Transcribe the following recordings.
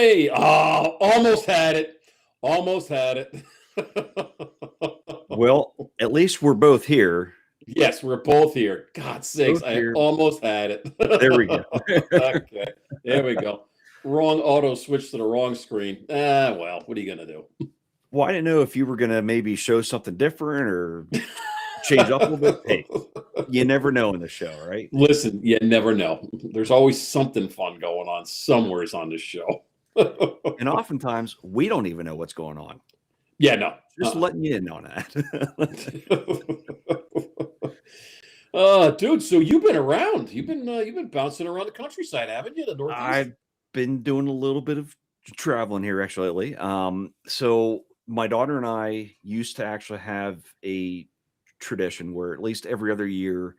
Hey, almost had it. Almost had it. Well, at least we're both here. Yes, we're both here. God's sakes, Both I here. almost had it. There we go. Okay, there we go. Wrong auto switch to the wrong screen. Well, what are you gonna do? Well, I didn't know if you were gonna maybe show something different or change up a little bit. Hey, you never know in the show, right? Listen, you never know. There's always something fun going on somewheres on this show. And oftentimes we don't even know what's going on. Yeah, no. Just letting you in on that. Dude, so you've been around. You've been bouncing around the countryside, haven't you? The Northeast. I've been doing a little bit of traveling here actually lately. So my daughter and I used to actually have a tradition where at least every other year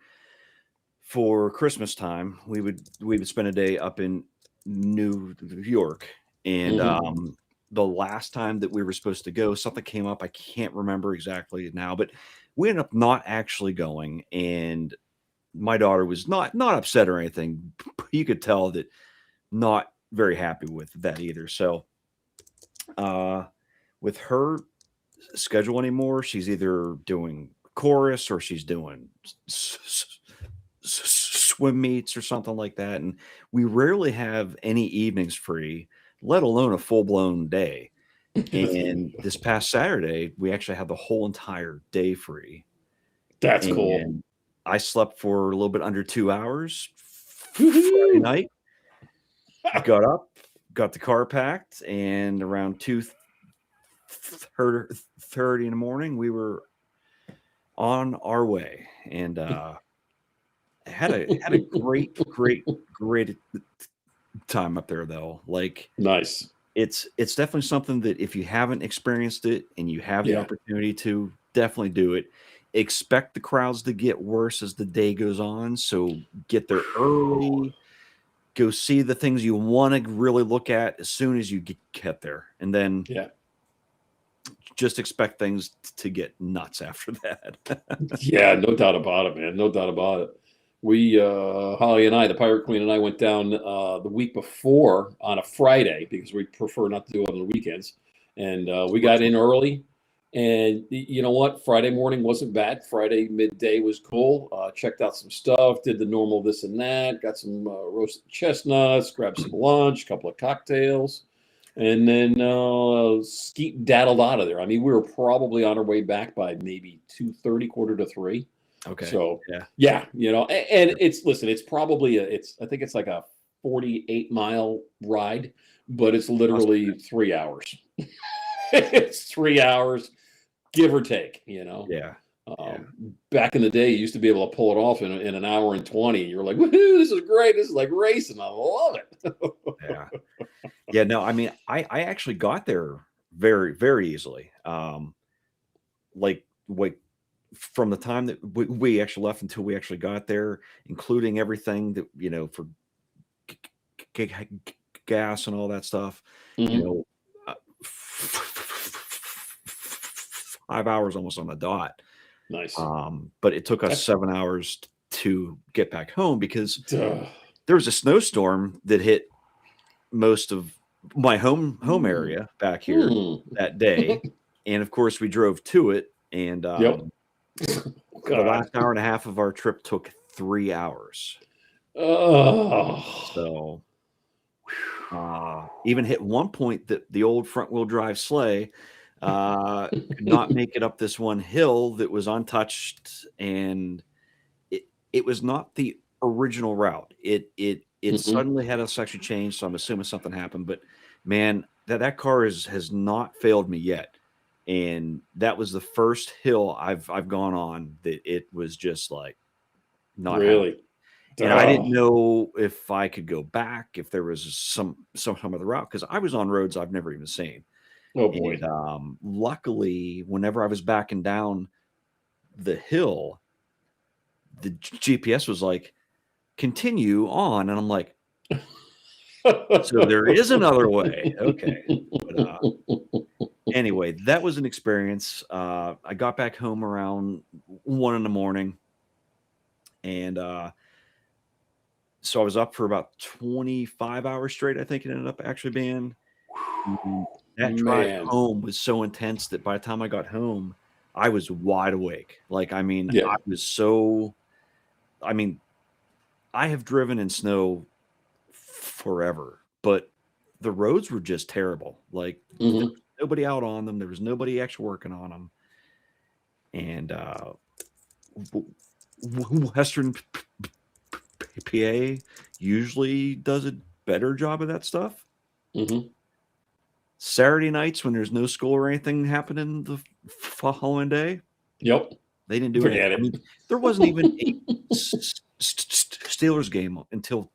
for Christmas time, we would spend a day up in New York. And the last time that we were supposed to go, something came up. I can't remember exactly now, but we ended up not actually going. And my daughter was not upset or anything. You could tell that not very happy with that either. So with her schedule anymore, she's either doing chorus or she's doing swim meets or something like that. And we rarely have any evenings free, let alone a full-blown day. And this past Saturday, we actually had the whole entire day free. That's cool. I slept for a little bit under 2 hours Friday night. Got up, got the car packed, and around 2:30 in the morning, we were on our way. And had a great time up there though. Like, nice. It's definitely something that if you haven't experienced it and you have the opportunity to, definitely do it. Expect the crowds to get worse as the day goes on. So get there early, go see the things you want to really look at as soon as you get there. And then just expect things to get nuts after that. Yeah, no doubt about it, man. No doubt about it. We, Holly and I, the Pirate Queen and I, went down the week before on a Friday because we prefer not to do it on the weekends. And we got in early. And you know what? Friday morning wasn't bad. Friday midday was cool. Checked out some stuff, did the normal this and that, got some roasted chestnuts, grabbed some lunch, a couple of cocktails, and then skeet daddled out of there. I mean, we were probably on our way back by maybe 2:30, 2:45. Okay. So yeah, you know, and it's probably I think it's like a 48-mile ride, but it's literally 3 hours. It's 3 hours, give or take, you know. Back in the day, you used to be able to pull it off in an hour and 20. You're like, woohoo, this is great. This is like racing. I love it. Yeah, no, I mean, I actually got there very, very easily. Like from the time that we actually left until we actually got there, including everything that, you know, for gas and all that stuff, you know, 5 hours almost on the dot. Nice. But it took us 7 hours to get back home because there was a snowstorm that hit most of my home area back here that day. And of course we drove to it, and the last hour and a half of our trip took 3 hours. So even hit one point that the old front wheel drive sleigh could not make it up this one hill that was untouched, and it was not the original route. It suddenly had a section change, so I'm assuming something happened. But man, that car has not failed me yet. And that was the first hill I've gone on that it was just like not really. And I didn't know if I could go back, if there was some other route, because I was on roads I've never even seen. Oh boy. And luckily, whenever I was backing down the hill, the GPS was like, continue on. And I'm like, so there is another way. Okay. But, anyway, that was an experience. I got back home around 1 a.m. And so I was up for about 25 hours straight, I think it ended up actually being. And that drive Man. home was so intense that by the time I got home, I was wide awake. Like, I mean, Yeah. I was so, I mean, I have driven in snow forever, but the roads were just terrible. Like, there Mhm. was nobody out on them. There was nobody actually working on them. And Western PA usually does a better job of that stuff. Mhm. Saturday nights when there's no school or anything happening the following day, Yep. they didn't do Forget anything. I it. mean, there wasn't even a Steelers game until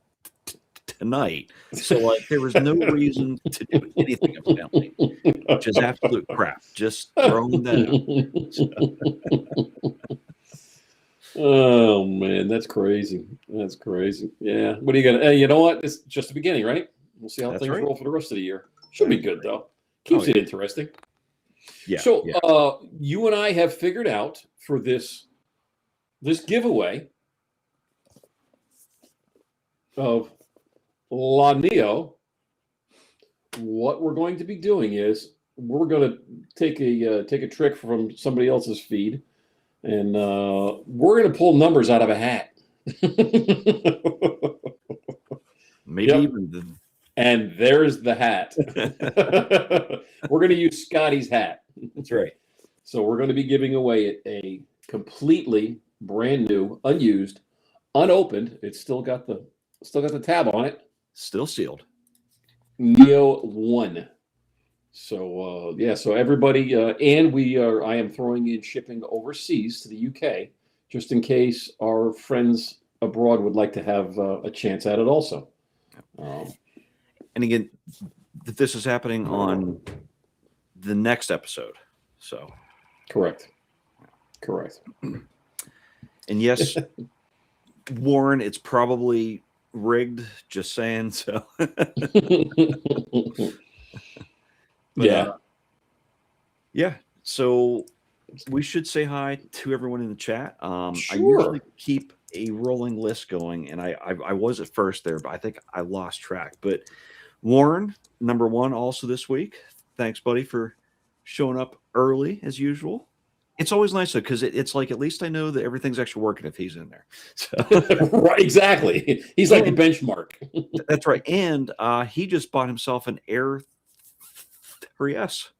tonight. So, like, there was no reason to do anything apparently, which is absolute crap. Just throwing that out. Oh man, that's crazy. That's crazy. Yeah. What are you gonna? Hey, you know what? It's just the beginning, right? We'll see how That's things right. roll for the rest of the year. Should be That's good right. though. Keeps Oh, it yeah. interesting. Yeah. So, yeah. you and I have figured out for this giveaway of La Neo, what we're going to be doing is we're going to take a trick from somebody else's feed, and we're going to pull numbers out of a hat. Maybe Yep. even the And there's the hat. We're going to use Scotty's hat. That's right. So we're going to be giving away a completely brand new, unused, unopened. It's still got the tab on it. Still sealed. Neo 1. So yeah, so everybody, and I am throwing in shipping overseas to the UK, just in case our friends abroad would like to have a chance at it also. And again, this is happening on the next episode. So correct. And yes, Warren, it's probably rigged, just saying. So yeah. Yeah. So we should say hi to everyone in the chat. I Sure. usually keep a rolling list going, and I was at first there, but I think I lost track. But Warren, number 1, also this week. Thanks, buddy, for showing up early as usual. It's always nice though, because it's like at least I know that everything's actually working if he's in there. So. Right, exactly. He's like the benchmark. That's right. And he just bought himself an Air 3S.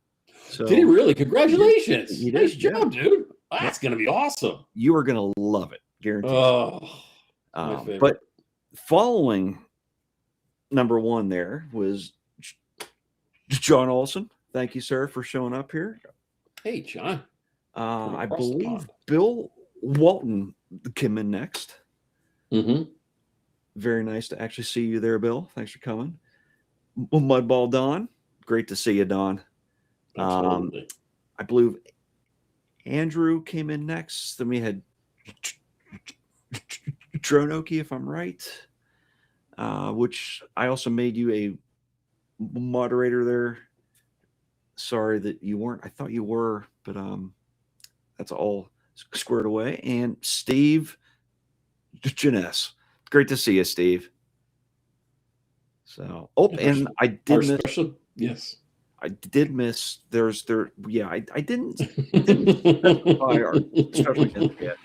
So, did he really? Congratulations. He did, nice job, dude. That's going to be awesome. You are going to love it. Guaranteed. Oh, my favorite. But following number 1 there was John Olson. Thank you, sir, for showing up here. Hey, John. I believe Bill Walton came in next. Mm-hmm. Very nice to actually see you there, Bill. Thanks for coming. Mudball Don. Great to see you, Don. Absolutely. I believe Andrew came in next. Then we had Dronoki, if I'm right, which I also made you a moderator there. Sorry that you weren't. I thought you were, but that's all squared away. And Steve Janess. Great to see you, Steve. So, and I did miss. Yes. I did miss. Yeah, I didn't specify our special guest yet,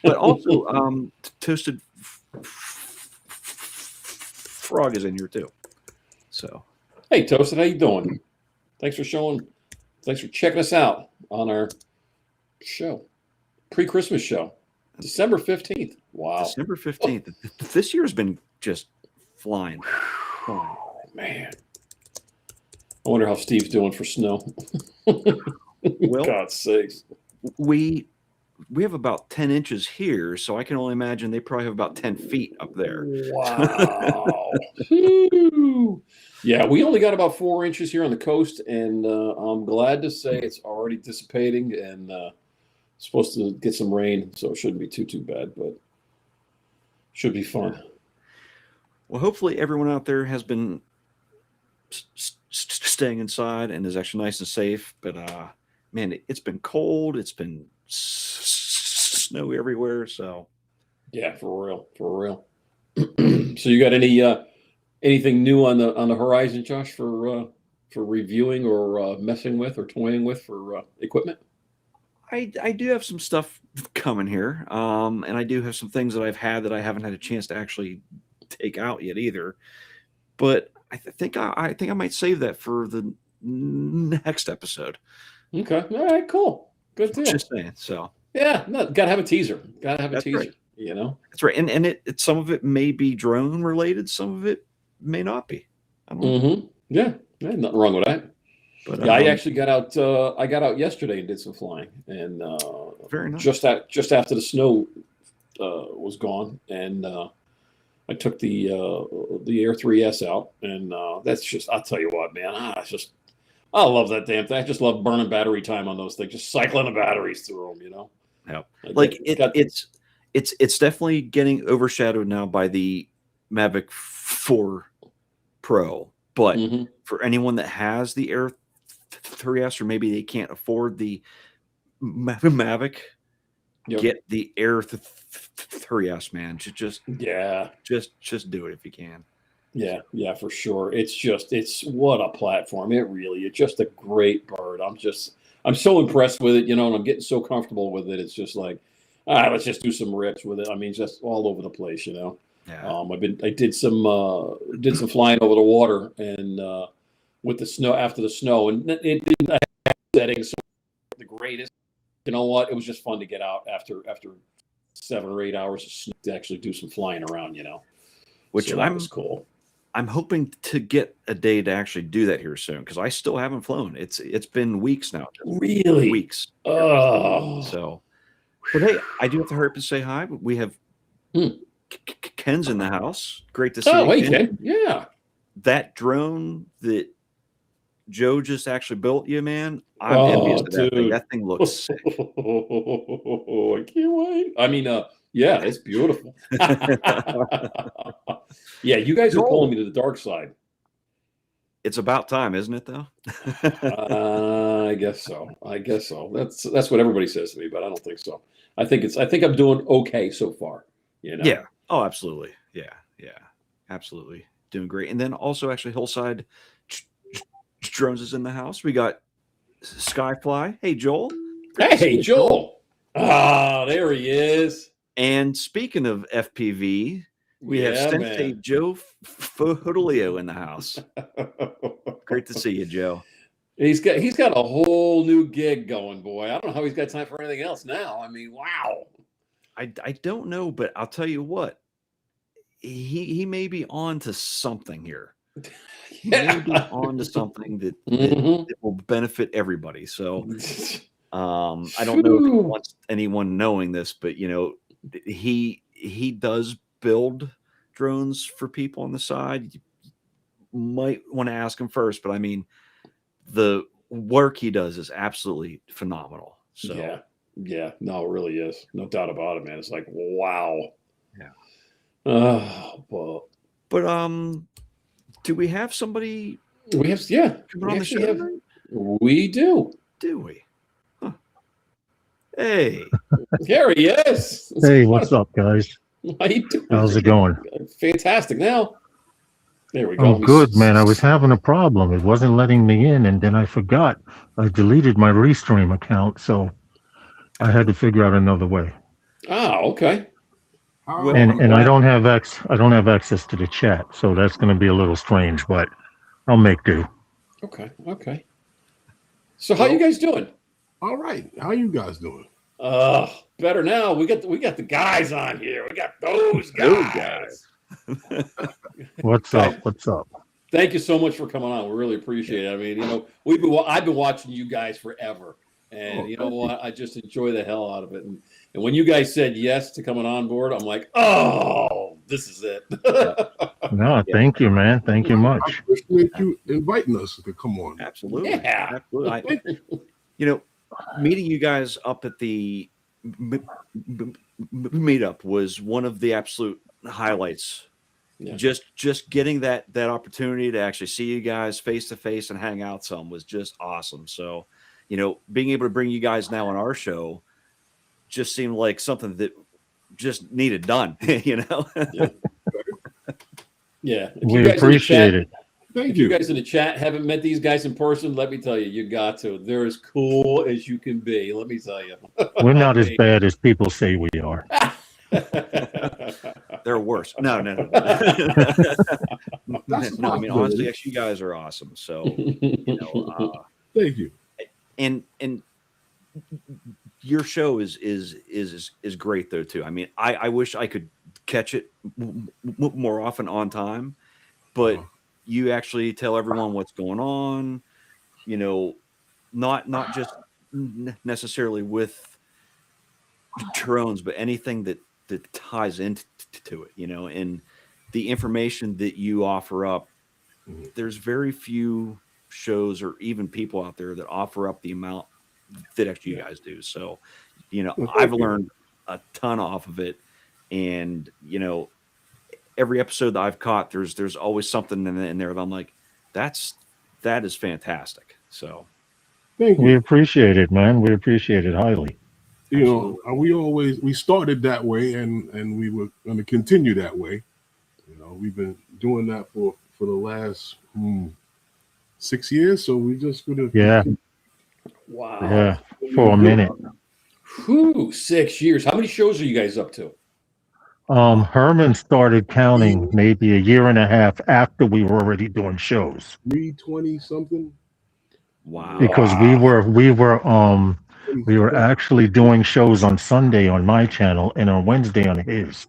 but also Toasted Frog is in here too. So, hey, Toasted, how you doing? Thanks for checking us out on our show, pre-Christmas show, December 15th. Wow, December 15th. This year's been just flying. Oh man. I wonder how Steve's doing for snow. Well, God's sakes. We have about 10 inches here, so I can only imagine they probably have about 10 feet up there. Wow. Yeah, we only got about 4 inches here on the coast, and I'm glad to say it's already dissipating and supposed to get some rain, so it shouldn't be too bad, but should be fun. Well, hopefully everyone out there has been staying inside and is actually nice and safe. But man, it's been cold. It's been snowy everywhere. So yeah, for real. So you got anything new on the horizon, Josh, for reviewing or messing with or toying with for equipment? I do have some stuff coming here, and I do have some things that I've had that I haven't had a chance to actually take out yet either. But I think I might save that for the next episode. Okay, all right, cool, good deal. Just saying. So yeah, no, gotta have a teaser. Gotta have a That's teaser. right. You know. that's right, and some of it may be drone related, some of it may not be. I don't know. Mm-hmm. Yeah, nothing wrong with that. But Yeah, I actually got out. I got out yesterday and did some flying, and very nice. just after the snow was gone, and I took the Air 3S out, and that's just. I'll tell you what, man. It's just. I love that damn thing. I just love burning battery time on those things. Just cycling the batteries through them. You know. Yeah. Like it's definitely getting overshadowed now by the Mavic 4 Pro. But Mhm. for anyone that has the Air 3S, or maybe they can't afford the Mavic, Yep. get the Air 3S, man. Just Yeah. just do it if you can. Yeah, for sure. It's what a platform. It's just a great bird. I'm so impressed with it, you know, and I'm getting so comfortable with it. It's just like, let's just do some rips with it. I mean, just all over the place, you know. Yeah. I did some flying over the water and with the snow after the snow, and it didn't have settings the greatest. You know what? It was just fun to get out after 7 or 8 hours of snow to actually do some flying around, you know. Which So that was cool. I'm hoping to get a day to actually do that here soon, because I still haven't flown. It's been weeks now. Really? Weeks. Oh. So, but hey, I do have to hurry up and say hi. We have Ken's in the house. Great to see you. Oh, hey, Ken. Yeah. That drone that Joe just actually built you, man. I'm envious of that thing. Dude. That thing looks sick. I can't wait. I mean, yeah, it's beautiful. Yeah, you guys are pulling me to the dark side. It's about time, isn't it, though? I guess so. That's what everybody says to me, but I don't think so. I think I'm doing okay so far. You know? Yeah. Oh, absolutely. Yeah. Absolutely. Doing great. And then also, actually, Hillside Drones is in the house. We got Skyfly. Hey, Joel. Hey, Joel. There he is. And speaking of FPV, we have Sensei Joe Fodolio in the house. Great to see you, Joe. He's got a whole new gig going, boy. I don't know how he's got time for anything else now. I mean, wow. I don't know, but I'll tell you what. He may be on to something here. He may be on to something that will benefit everybody. So I don't know if he wants anyone knowing this, but you know, he does build drones for people on the side. You might want to ask him first, but I mean, the work he does is absolutely phenomenal. So yeah, no, it really is, no doubt about it, man. It's like, wow. Yeah. Well, but do we have somebody? We have coming on the show. We do. Do we? Huh. Hey, there he is. Hey, what's up, guys? How you doing? How's it going? Fantastic. Now, there we go. Oh, good, man. I was having a problem. It wasn't letting me in, and then I forgot. I deleted my Restream account, so I had to figure out another way. Okay. And I don't have access to the chat, so that's going to be a little strange, but I'll make do. Okay. So how you guys doing? All right. How you guys doing? Better now. We got the guys on here. We got those guys. What's up? Thank you so much for coming on. We really appreciate it. I mean, you know, I've been watching you guys forever, and you know what? I just enjoy the hell out of it. And when you guys said yes to coming on board, I'm like, oh, this is it. No, thank you, man. Thank you much. I appreciate you inviting us to come on. absolutely. Yeah. Absolutely. You know, meeting you guys up at the meetup was one of the absolute highlights. Yeah. Just getting that opportunity to actually see you guys face to face and hang out some was just awesome. So, you know, being able to bring you guys now on our show just seemed like something that just needed done, you know? Yeah. We appreciate it. Thank If you you. guys in the chat haven't met these guys in person, let me tell you, you got to. They're as cool as you can be. Let me tell you. We're not as bad as people say we are. They're worse. No. That's No, I mean, possibility. honestly, actually, you guys are awesome. So, Thank you. and your show is great though too. I mean, I wish I could catch it more often on time, but you actually tell everyone what's going on. You know, not just necessarily with drones, but anything that ties into it. You know, and the information that you offer up. There's very few shows or even people out there that offer up the amount that actually you guys do. So, you know, I've learned a ton off of it, and you know, every episode that I've caught, there's always something in there that I'm like, that is fantastic. So, Thank you. We appreciate it, man. We appreciate it highly. You know, we started that way, and we were going to continue that way. You know, we've been doing that for the last 6 years, so we just gonna Wow. Yeah, for a minute. Whew, 6 years. How many shows are you guys up to? Herman started counting maybe a year and a half after we were already doing shows. 320 something. wow. Because we were actually doing shows on Sunday on my channel and on Wednesday on his.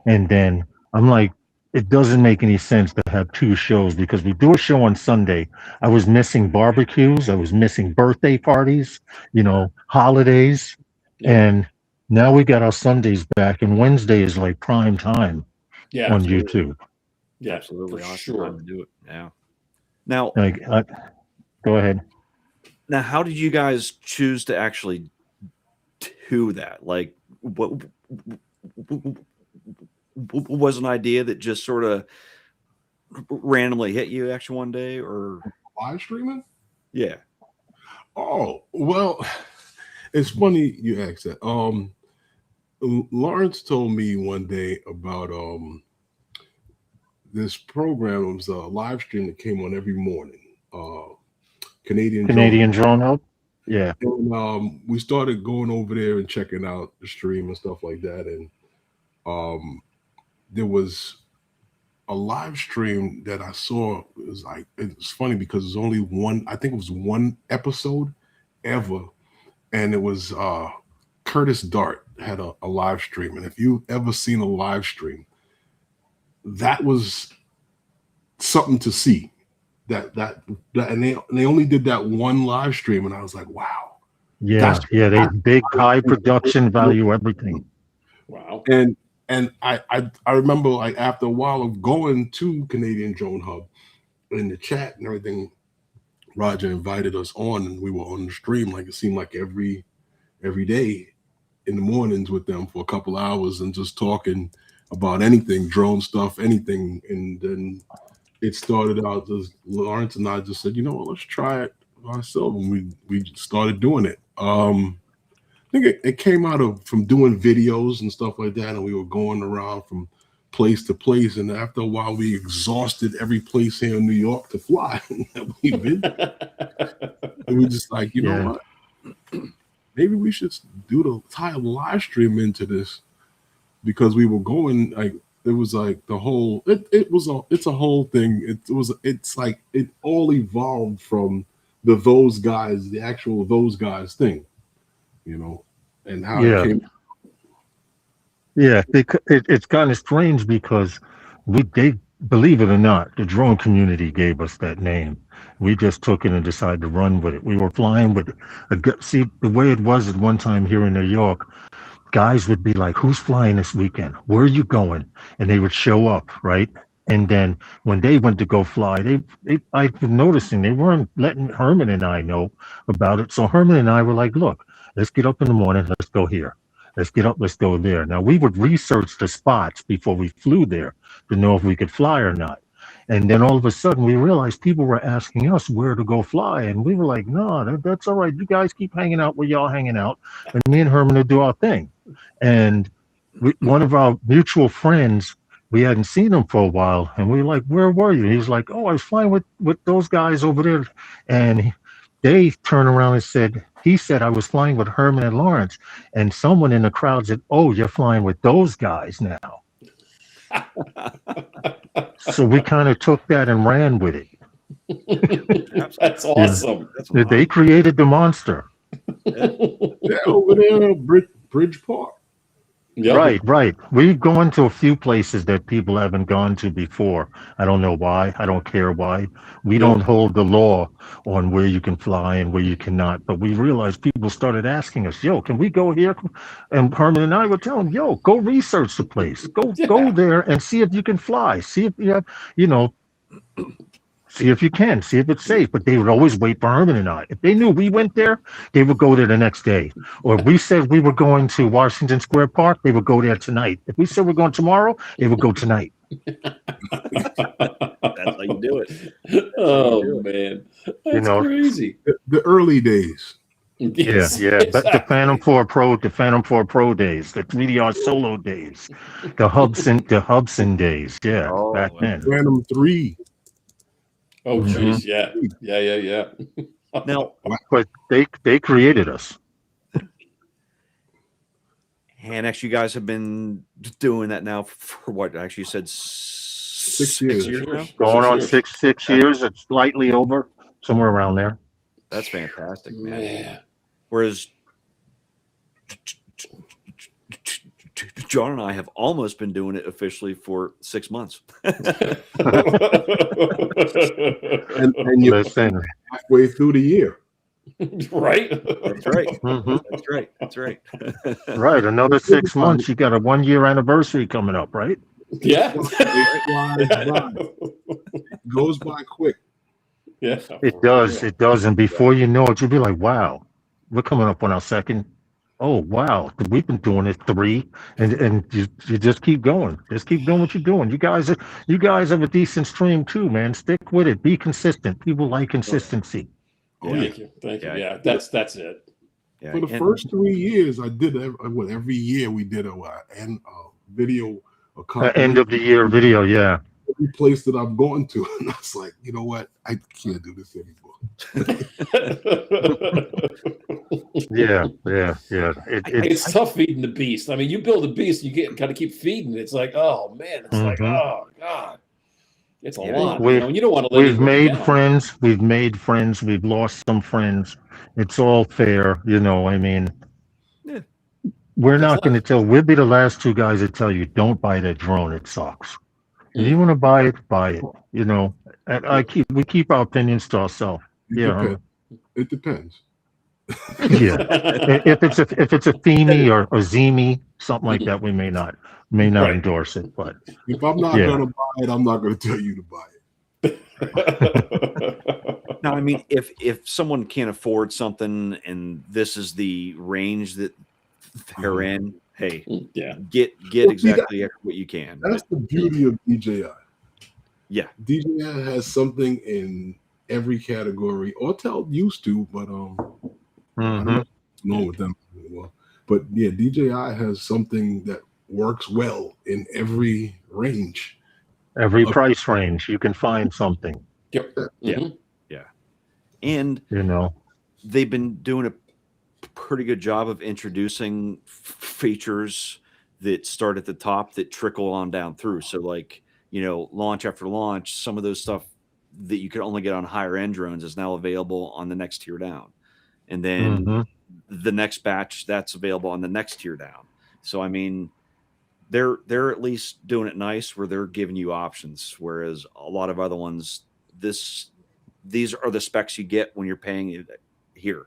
And then I'm like, it doesn't make any sense to have two shows because we do a show on Sunday. I was missing barbecues. I was missing birthday parties, you know, holidays. And now we got our Sundays back, and Wednesday is like prime time on YouTube. Yeah, absolutely. for Awesome sure. time to do it. Yeah. Now, go ahead. Now, how did you guys choose to actually do that? Like, what was an idea that just sort of randomly hit you actually one day, or live streaming? Yeah. Oh, well, it's funny you asked that. Lawrence told me one day about this program. It was a live stream that came on every morning. Canadian Drone Hub. Yeah. And we started going over there and checking out the stream and stuff like that. And there was a live stream that I saw. It was like, it's funny because it's only one, I think it was one episode ever. And it was Curtis Dart had a live stream. And if you've ever seen a live stream, that was something to see. That and they only did that one live stream, and I was like, wow. Yeah, they big high production value, everything. Wow. And I remember, like, after a while of going to Canadian Drone Hub in the chat and everything, Roger invited us on, and we were on the stream, like it seemed like every day in the mornings with them for a couple hours and just talking about anything, drone stuff, anything. And then it started out as Lawrence and I just said, you know what, let's try it ourselves. And we started doing it. I think it came out from doing videos and stuff like that. And we were going around from place to place. And after a while, we exhausted every place here in New York to fly that we've been. And we just like, you know what? Maybe we should tie a live stream into this, because we were going, like, it was like the whole, it's a whole thing. It's like it all evolved from those guys thing, you know, and how it came. Yeah, it's kind of strange because they believe it or not, the drone community gave us that name. We just took it and decided to run with it. We were flying with see, the way it was at one time here in New York, guys would be like, who's flying this weekend? Where are you going? And they would show up, right? And then when they went to go fly, I've been noticing they weren't letting Herman and I know about it. So Herman and I were like, look, let's get up in the morning, let's go here. Let's get up, let's go there. Now, we would research the spots before we flew there to know if we could fly or not. And then all of a sudden, we realized people were asking us where to go fly. And we were like, no, that's all right. You guys keep hanging out where y'all hanging out. And me and Herman will do our thing. And one of our mutual friends we hadn't seen him for a while, and we were like, "Where were you?" He's like, "Oh, I was flying with those guys over there," and they turned around and said, "He said I was flying with Herman and Lawrence," and someone in the crowd said, "Oh, you're flying with those guys now." So we kind of took that and ran with it. That's awesome. They created the monster. Yeah, over there, Bridge Park. Yep. Right. We've gone to a few places that people haven't gone to before. I don't know why. I don't care why. We don't hold the law on where you can fly and where you cannot. But we realized people started asking us, "Yo, can we go here?" And Herman and I would tell them, "Yo, go research the place. Go there and see if you can fly. See if you have, see if you can, see if it's safe." But they would always wait for Herman and I. If they knew we went there, they would go there the next day. Or if we said we were going to Washington Square Park, they would go there tonight. If we said we're going tomorrow, they would go tonight. That's how you do it. Man, that's crazy. The early days. Yes. Yeah. Exactly. The Phantom 4 Pro days, the 3DR solo days, the Hubson days. Yeah, back then. Phantom 3. Oh, geez. Yeah. Now, but they created us. Annex, you guys have been doing that now for what? Actually, you said 6 years. now? Going on 6 years. It's slightly over, somewhere around there. That's fantastic, Man. Whereas John and I have almost been doing it officially for 6 months. and you're halfway through the year. Right. That's right. Mm-hmm. That's right. Right. Another 6 months. You got a 1-year anniversary coming up, right? Yeah. It goes by quick. Yeah. It does. It does. And before you know it, you'll be like, "Wow, we're coming up on our second. Oh, wow, we've been doing it 3." And you just keep going. Just keep doing what you're doing. You guys have a decent stream too, man. Stick with it. Be consistent. People like consistency. Thank you. Yeah, that's it. Yeah. For the first 3 years, I did every year we did a video. End of the year video, yeah. Every place that I've gone to, and I was like, you know what, I can't do this anymore. Yeah. It's tough feeding the beast. I mean, you build a beast, you got to keep feeding it. It's like, oh man, it's like, oh god, it's a lot. You don't want to. We've made friends. We've made friends. We've lost some friends. It's all fair, I mean. Yeah. We're not going to tell. We'll be the last 2 guys that tell you don't buy that drone. It sucks. If you want to buy it, buy it. And we keep our opinions to ourselves. It depends. Yeah. If it's a Themey or a Zemi, something like that, we may not endorse it. But if I'm not going to buy it, I'm not going to tell you to buy it. Now, I mean, if someone can't afford something and this is the range that they're in, hey, get exactly what you can. That's the beauty of DJI. Yeah, DJI has something in every category. Autel used to, but I don't know with them anymore. But yeah, DJI has something that works well in every range, every price range. You can find something. Yep. Yeah. And they've been doing a pretty good job of introducing features that start at the top that trickle on down through. So like, launch after launch, some of those stuff that you could only get on higher end drones is now available on the next tier down. And then the next batch that's available on the next tier down. So, I mean, they're at least doing it nice where they're giving you options. Whereas a lot of other ones, these are the specs you get when you're paying it here.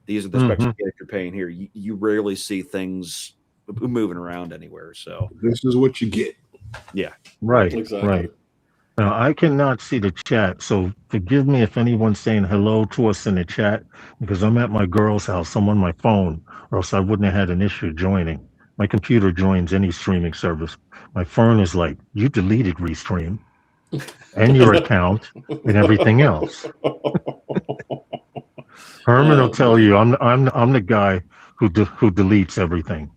These are the specs you get if you're paying here. You rarely see things moving around anywhere. So this is what you get. Yeah. Right. Exactly. Right. Now I cannot see the chat, so forgive me if anyone's saying hello to us in the chat because I'm at my girl's house. I'm on my phone, or else I wouldn't have had an issue joining. My computer joins any streaming service. My phone is like, you deleted Restream and your account and everything else. Herman will tell you I'm the guy who deletes everything.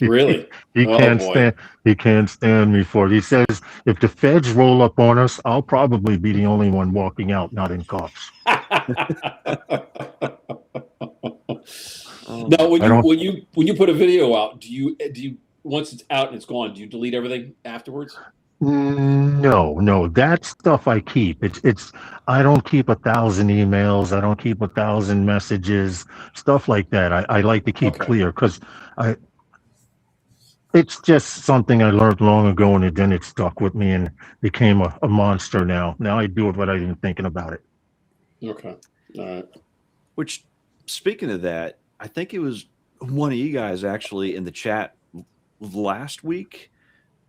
Really? He Oh can't boy. stand. He can't stand me for it. He says if the feds roll up on us, I'll probably be the only one walking out, not in cuffs. Now, I don't. when you put a video out, do you once it's out and it's gone, do you delete everything afterwards? No, that stuff I keep. It's. I don't keep 1,000 emails. I don't keep 1,000 messages. Stuff like that. I like to keep Okay. clear because I. It's just something I learned long ago, and then it stuck with me and became a monster. Now I do it without even thinking about it. Okay. All right. Which, speaking of that, I think it was one of you guys actually in the chat last week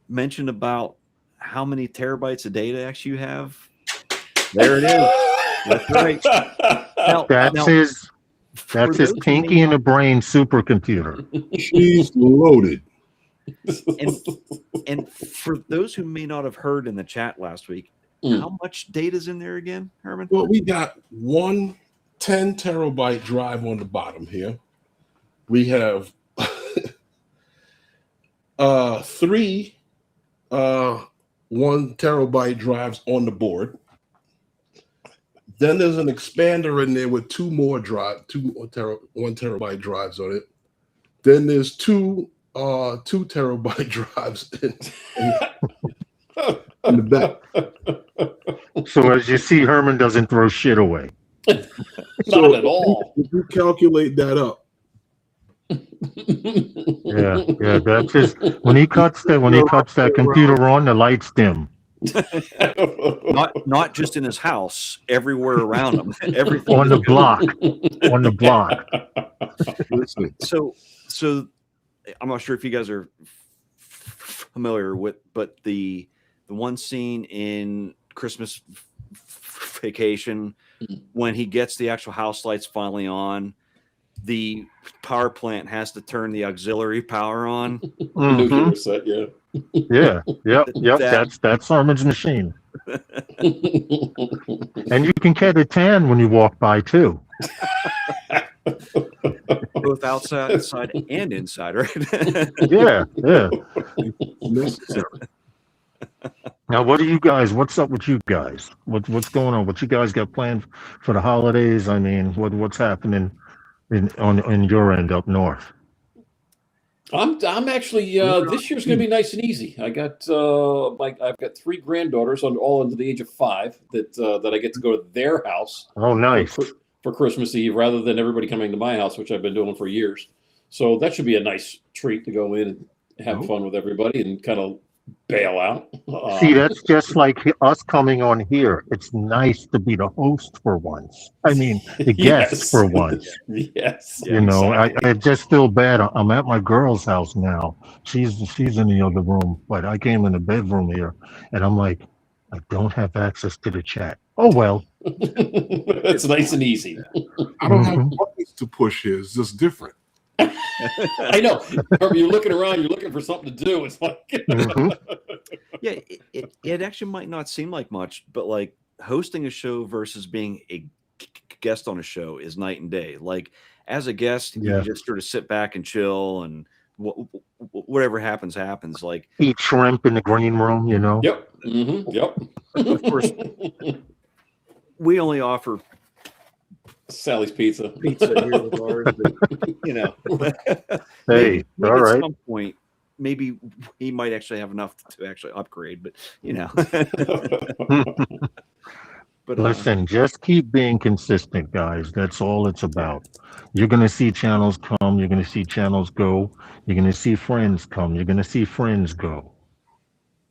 mentioned about how many terabytes of data actually you have. There it is. That's right. That's his. That's his pinky in the brain supercomputer. She's loaded. And for those who may not have heard in the chat last week, how much data is in there again, Herman? Well, we got one 10 terabyte drive on the bottom here. We have three 1 terabyte drives on the board. Then there's an expander in there with 1 terabyte drives on it. Then there's two 2 terabyte drives in the back. So as you see, Herman doesn't throw shit away. Not at all. If you calculate that up. Yeah, that's his. When he cuts that computer on, the lights dim. Not just in his house, everywhere around him. Everything on the block. On the block. Listen. So I'm not sure if you guys are familiar with, but the one scene in Christmas Vacation when he gets the actual house lights finally on, the power plant has to turn the auxiliary power on. Nuclear set, yeah. Yeah, yep. That's Herman's machine. And you can get a tan when you walk by too. Both outside and inside, right? Yeah. Necessary. Now, what's up with you guys? What's going on? What you guys got planned for the holidays? I mean, what's happening on your end up north? I'm actually this year's going to be nice and easy. I got I've got 3 granddaughters all under the age of 5 that I get to go to their house. Oh, nice. For Christmas Eve rather than everybody coming to my house, which I've been doing for years. So that should be a nice treat to go in and have fun with everybody and kind of bail out. See, that's just like us coming on here. It's nice to be the host for once. I mean, the guest for once. Yes. You know, exactly. I just feel bad. I'm at my girl's house now. She's in the other room, but I came in the bedroom here, and I'm like, I don't have access to the chat. Oh, well. It's nice and easy. I don't have buttons to push here. It's just different. I know. You're looking around, you're looking for something to do. It's like yeah, it actually might not seem like much, but like hosting a show versus being a guest on a show is night and day. Like as a guest, you can just sort of sit back and chill, and whatever happens. Like eat shrimp in the green room, you know. Yep. Mm-hmm. Yep. Of course, we only offer Sally's Pizza here with ours, but, you know. Hey, maybe all right. At some point, maybe he might actually have enough to actually upgrade, but you know. But listen, just keep being consistent, guys. That's all it's about. You're going to see channels come. You're going to see channels go. You're going to see friends come. You're going to see friends go.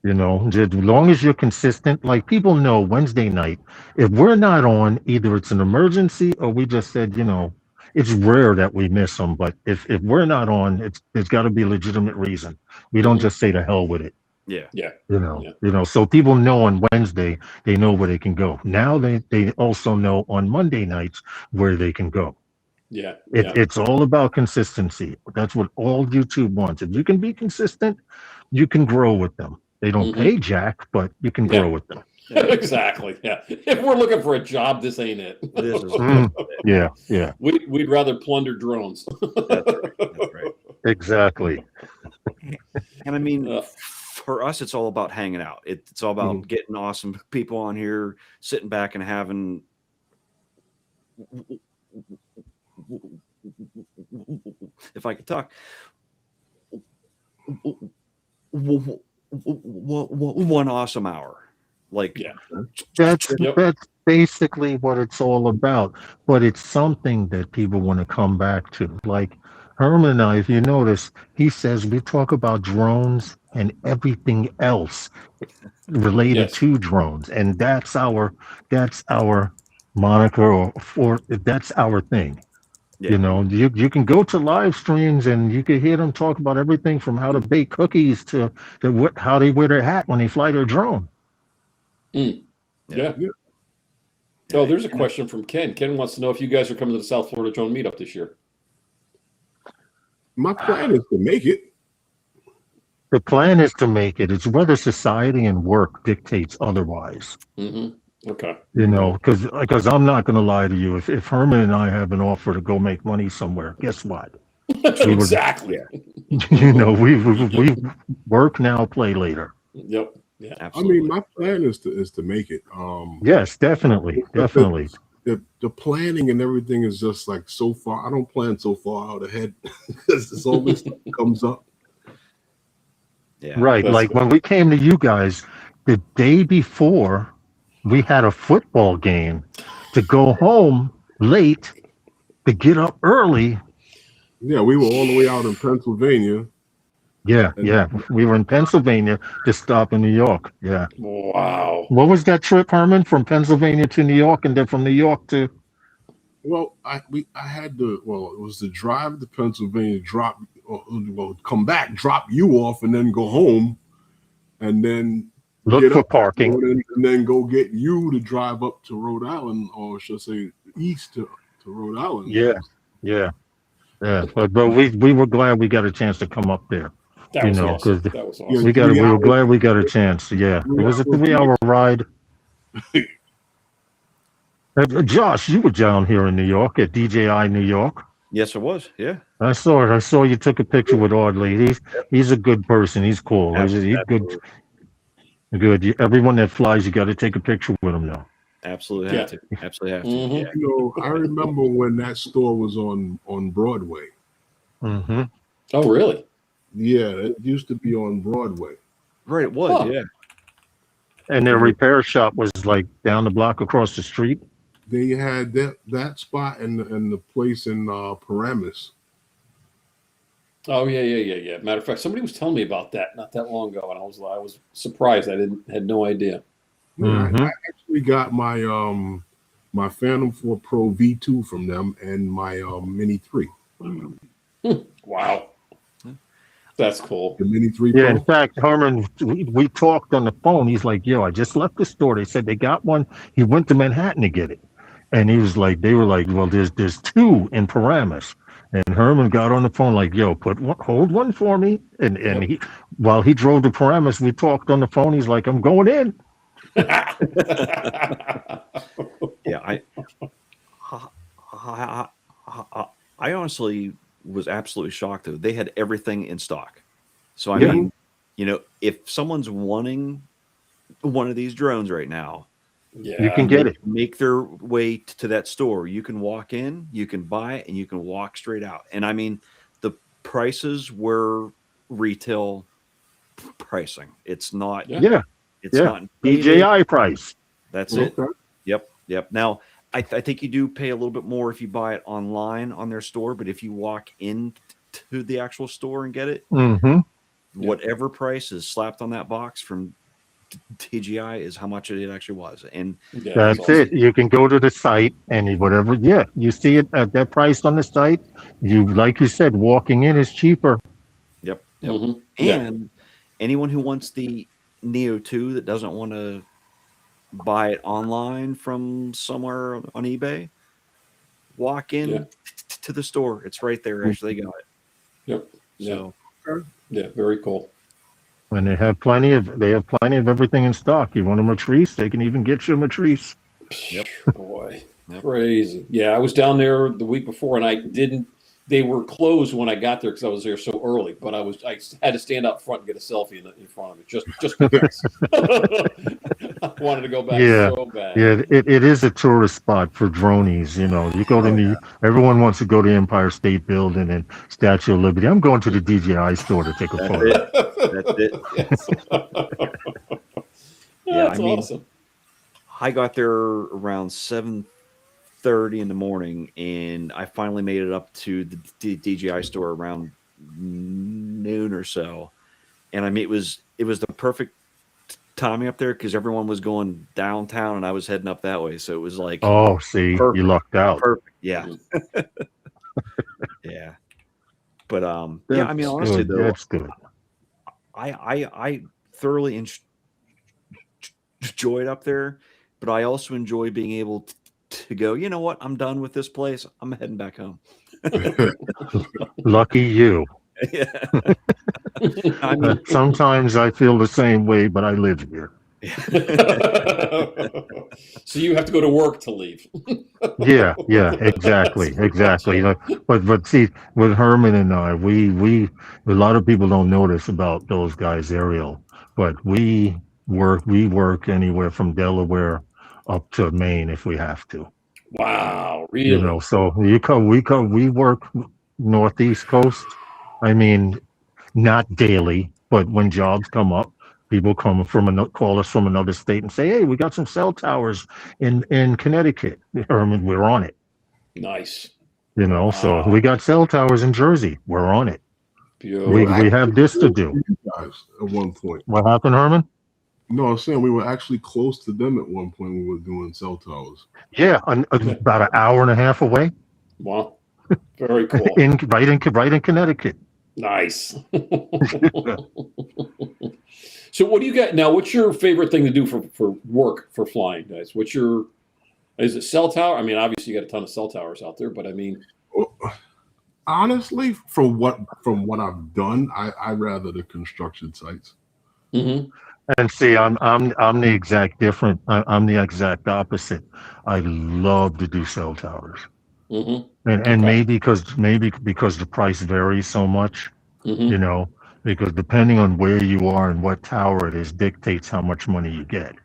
You know, as long as you're consistent, like people know Wednesday night, if we're not on, either it's an emergency or we just said, you know, it's rare that we miss them. But if we're not on, there's got to be a legitimate reason. We don't just say to hell with it. Yeah. You know, so people know on Wednesday, they know where they can go. Now they also know on Monday nights where they can go. Yeah. It's all about consistency. That's what all YouTube wants. If you can be consistent, you can grow with them. They don't pay jack, but you can grow with them. Exactly. Yeah. If we're looking for a job, this ain't it. This is yeah. We'd rather plunder drones. That's right. Exactly. And I mean, Uh, for us, it's all about hanging out. It's all about getting awesome people on here, sitting back and having. If I could talk, one awesome hour. Like, yeah. That's Yep. that's basically what it's all about. But it's something that people want to come back to. Like Herman and I, if you notice, he says we talk about drones and everything else related Yes. to drones, and that's our moniker, or that's our thing. yeah, You know, you can go to live streams and you can hear them talk about everything from how to bake cookies to how they wear their hat when they fly their drone. Mm. Yeah. Yeah. Oh, there's a question from Ken. Ken wants to know if you guys are coming to the South Florida Drone Meetup this year. My plan is to make it. The plan is to make it. It's whether society and work dictates otherwise. Mm-hmm. Okay. You know, because I'm not going to lie to you. If Herman and I have an offer to go make money somewhere, guess what? Exactly. You know, we work now, play later. Yep. Yeah. absolutely. I mean, my plan is to make it. Yes, definitely. The planning and everything is just like so far. I don't plan so far out ahead because it's always stuff comes up. Yeah. Right. That's Like good. when we came to you guys, the day before, we had a football game to go home late to get up early. Yeah, we were all the way out in Pennsylvania. Yeah. We were in Pennsylvania to stop in New York. Yeah. Wow. What was that trip, Herman? From Pennsylvania to New York, and then from New York to. Well, I had to. Well, it was the drive to Pennsylvania, come back, drop you off, and then go home, and then Look get for up that parking. morning, and then go get you to drive up to Rhode Island, or should I say east to Rhode Island. Yeah. But we were glad we got a chance to come up there. That You was know, awesome. because That was Yeah, awesome. we were glad we got a chance. Yeah, it was a 3-hour ride. Josh, you were down here in New York at DJI New York. Yes, it was. Yeah. I saw it. I saw you took a picture with Audley. He's a good person. He's cool. He's good. Good. Everyone that flies, you got to take a picture with him now. Absolutely have to. Absolutely have to. Mhm. Yeah. You know, I remember when that store was on Broadway. Mm-hmm. Oh, really? Yeah, it used to be on Broadway. Right. It was. Huh. Yeah. And their repair shop was like down the block across the street. They had that spot and the place in Paramus. Oh, yeah. Matter of fact, somebody was telling me about that not that long ago, and I was surprised. I had no idea. Yeah, I actually got my my Phantom 4 Pro V2 from them and my Mini 3. Wow. That's cool. The Mini 3 Yeah, Pro. in fact, Herman, we talked on the phone. He's like, "Yo, I just left the store. They said they got one." He went to Manhattan to get it, and he was like, "They were like, well, there's two in Paramus." And Herman got on the phone like, "Yo, hold one for me." And he, while he drove to Paramus, we talked on the phone. He's like, "I'm going in." Yeah. I honestly was absolutely shocked though. They had everything in stock. So I mean, you know, if someone's wanting one of these drones right now, Yeah. You can get it. make their way to that store. You can walk in, you can buy it, and you can walk straight out. And I mean, the prices were retail pricing. It's not. Yeah, It's not DJI price. That's it. Okay. Yep. Now, I think you do pay a little bit more if you buy it online on their store, but if you walk into the actual store and get it, Mm-hmm. whatever price is slapped on that box from DJI is how much it actually was. And Yeah, That's awesome. it. You can go to the site and whatever. Yeah, you see it at that price on the site. Like you said, walking in is cheaper. yep. Mhm. Yeah. And anyone who wants the Neo 2 that doesn't want to buy it online from somewhere on eBay, walk in to the store. It's right there. Actually, they got it. Yep. Yeah. So Yeah. Very cool. And they have plenty of everything in stock. You want a matrice, they can even get you a matrice. Yep. Boy. Yep. Crazy. Yeah. I was down there the week before and I didn't they were closed when I got there because I was there so early. But I had to stand up front and get a selfie in front of it just because. I wanted to go back so bad. Yeah, it is a tourist spot for dronies. You know, you go to everyone wants to go to Empire State Building and Statue of Liberty. I'm going to the DJI store to take a photo. That's it. Yes. That's awesome. I got there around 7:30 in the morning, and I finally made it up to the DJI store around noon or so. And I mean, it was the perfect timing up there because everyone was going downtown and I was heading up that way. So it was like, oh, see, perfect. You lucked out. Perfect. Yeah. Yeah. But yeah, I mean, honestly, though, that's good. I thoroughly enjoyed up there, but I also enjoy being able to go, you know what? I'm done with this place. I'm heading back home. Lucky you. Yeah. I mean, sometimes I feel the same way, but I live here. So you have to go to work to leave. yeah, exactly. You know, but see, with Herman and I, we a lot of people don't notice about those guys, Ariel, but we work anywhere from Delaware up to Maine if we have to. Wow, really? You know, so we work Northeast coast. I mean, not daily, but when jobs come up, people call us from another state and say, "Hey, we got some cell towers in Connecticut." Herman, we're on it. Nice. You know, wow. So we got cell towers in Jersey. We're on it. Beautiful. We have this to do. Guys, at one point. What happened, Herman? No, I was saying we were actually close to them at one point when we were doing cell towers. Yeah, about an hour and a half away. Wow, very cool. right in Connecticut. Nice. So what do you got now? What's your favorite thing to do for work, for flying, guys? Is it cell tower? I mean, obviously you got a ton of cell towers out there, but I mean, honestly, from what I've done, I rather the construction sites. Mm-hmm. And see, I'm the exact different. I'm the exact opposite. I love to do cell towers. Mm-hmm. And maybe because the price varies so much, you know, because depending on where you are and what tower it is dictates how much money you get.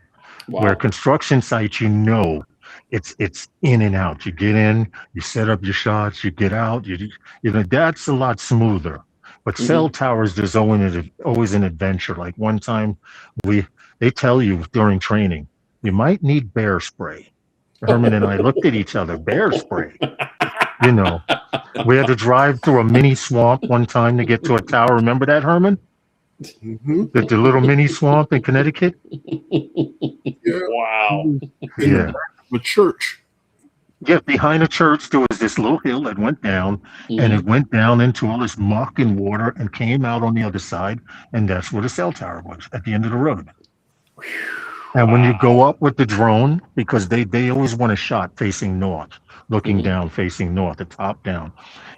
Wow. Where construction sites, you know, it's in and out. You get in, you set up your shots, you get out. You know, that's a lot smoother. But cell towers, there's always an adventure. Like one time, they tell you during training, you might need bear spray. Herman and I looked at each other, bear spray. You know, we had to drive through a mini swamp one time to get to a tower. Remember that, Herman? Mm-hmm. The little mini swamp in Connecticut? Yeah. Wow. Yeah. The church. Yeah, behind a church, there was this little hill that went down, and it went down into all this muck and water and came out on the other side, and that's where the cell tower was, at the end of the road. And when you go up with the drone, because they always want a shot facing north, looking down, facing north, the top down.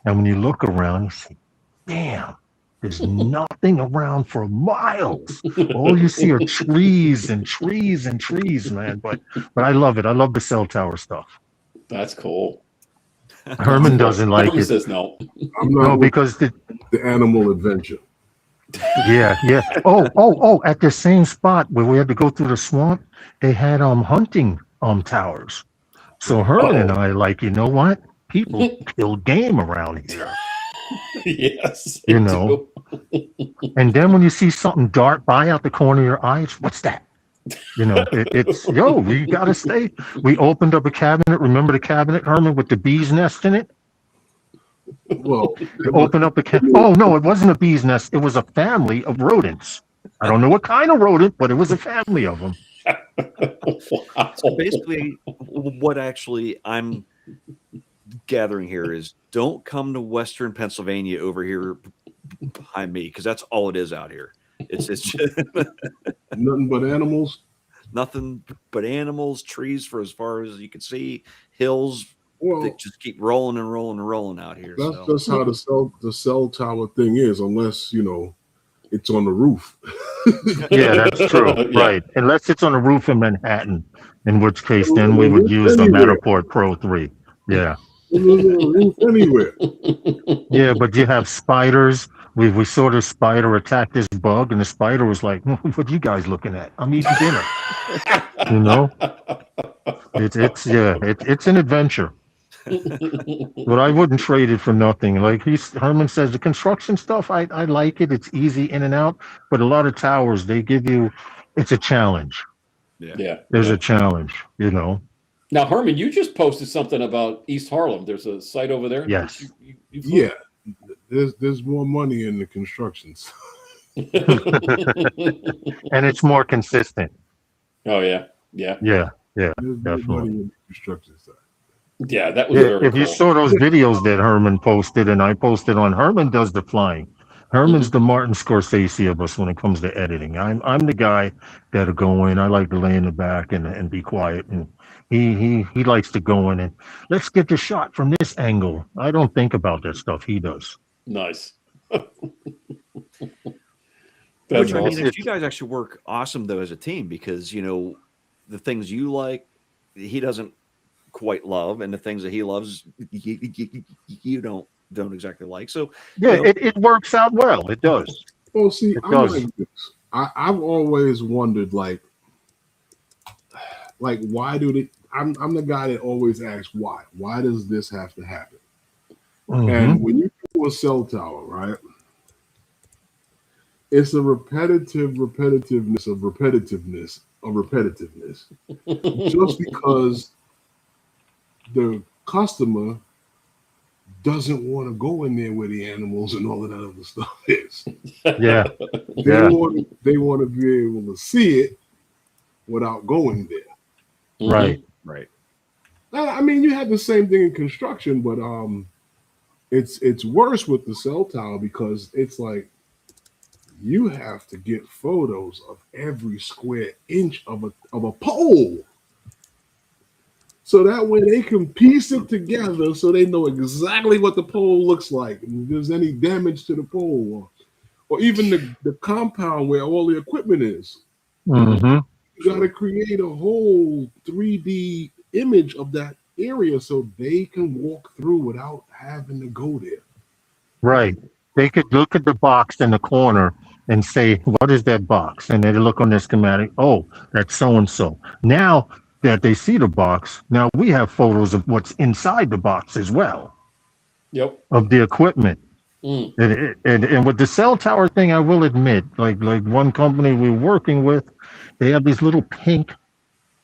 And when you look around, you say, damn, there's nothing around for miles. All you see are trees and trees and trees, man. But I love it. I love the cell tower stuff. That's cool. Herman doesn't like it. Says no. I'm not no, because the animal adventure. Yeah. Oh, at the same spot where we had to go through the swamp, they had hunting towers. So Herman and I like, you know what? People kill game around here. Yes. You know. And then when you see something dart by out the corner of your eyes, what's that? You know, it's we gotta stay. We opened up a cabinet. Remember the cabinet, Herman, with the bee's nest in it? Well, you open up a cabinet. Oh no, it wasn't a bee's nest. It was a family of rodents. I don't know what kind of rodent, but it was a family of them. Wow. So basically, what actually I'm gathering here is don't come to Western Pennsylvania over here behind me, because that's all it is out here. It's just nothing but animals. Nothing but animals, trees for as far as you can see, hills that just keep rolling and rolling and rolling out here. That's just how the cell tower thing is, unless it's on the roof. Yeah, that's true. Yeah. Right. Unless it's on the roof in Manhattan, in which case then we would use the Matterport Pro 3. Yeah. There's no roof anywhere. Yeah, but you have spiders. We saw the spider attack this bug, and the spider was like, "What you guys looking at? I'm eating dinner." You know, it's an adventure. But I wouldn't trade it for nothing. Like Herman says, the construction stuff, I like it. It's easy in and out. But a lot of towers, they give you, it's a challenge. Yeah. There's a challenge, you know. Now, Herman, you just posted something about East Harlem. There's a site over there. Yes. Yeah, there's more money in the construction side. And it's more consistent. Oh yeah, yeah, Yeah, There's more money definitely. in the construction side. yeah. That was Yeah, very if you cool. saw those videos that Herman posted and I posted on, Herman does the flying. Herman's the Martin Scorsese of us when it comes to editing. I'm the guy that'll go in. I like to lay in the back and be quiet. And he likes to go in and let's get the shot from this angle. I don't think about that stuff. He does. Nice. Which That's I mean, awesome. you guys actually work awesome though as a team because the things you like, he doesn't quite love, and the things that he loves, you don't exactly like. So Yeah, it works out well. It does. Well, see, It I'm does. like this. I've always wondered, like why do they? I'm the guy that always asks why. Why does this have to happen? Mhm. And when you do a cell tower, right? It's a repetitiveness of repetitiveness of repetitiveness. Just because the customer doesn't want to go in there where the animals and all of that other stuff is. Yeah. They want to be able to see it without going there. Right. right. I mean, you have the same thing in construction, but it's worse with the cell tower because it's like you have to get photos of every square inch of a pole. So that way they can piece it together so they know exactly what the pole looks like. And if there's any damage to the pole or even the compound where all the equipment is. Mm-hmm. You got to create a whole 3D image of that area so they can walk through without having to go there. Right. They could look at the box in the corner and say, what is that box? And they look on their schematic. Oh, that's so-and-so. Now that they see the box, now we have photos of what's inside the box as well. Yep. Of the equipment. Mm. And with the cell tower thing, I will admit, like one company we're working with, they have these little pink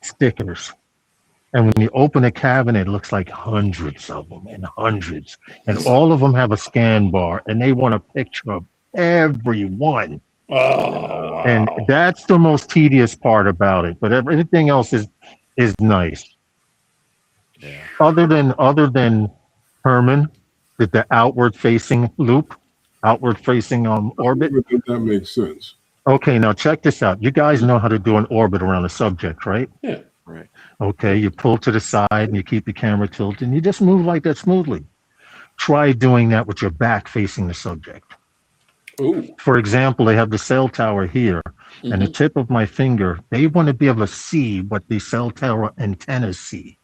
stickers. And when you open a cabinet, it looks like hundreds of them and hundreds. And all of them have a scan bar and they want a picture of everyone. Oh, wow. And that's the most tedious part about it. But everything else is nice. Yeah. Other than Herman, the outward facing loop, outward facing orbit. I think that makes sense. Okay, now check this out. You guys know how to do an orbit around a subject, right? Yeah. Right. Okay, you pull to the side and you keep the camera tilted and you just move like that smoothly. Try doing that with your back facing the subject. Ooh. For example, they have the cell tower here and the tip of my finger, they want to be able to see what the cell tower antennas see,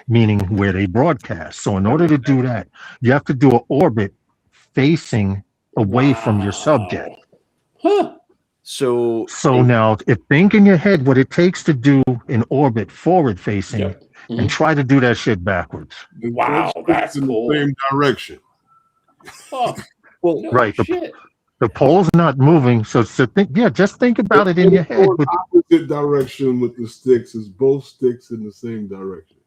meaning where they broadcast. So in order to do that, you have to do an orbit facing away from your subject. Huh. So Now, think in your head what it takes to do an orbit forward facing Yep. and try to do that shit backwards. Wow, that's in cool. the same direction. Huh. well, No Right, shit. The pole's not moving, so just think about it in your head. Going opposite direction with the sticks is both sticks in the same direction.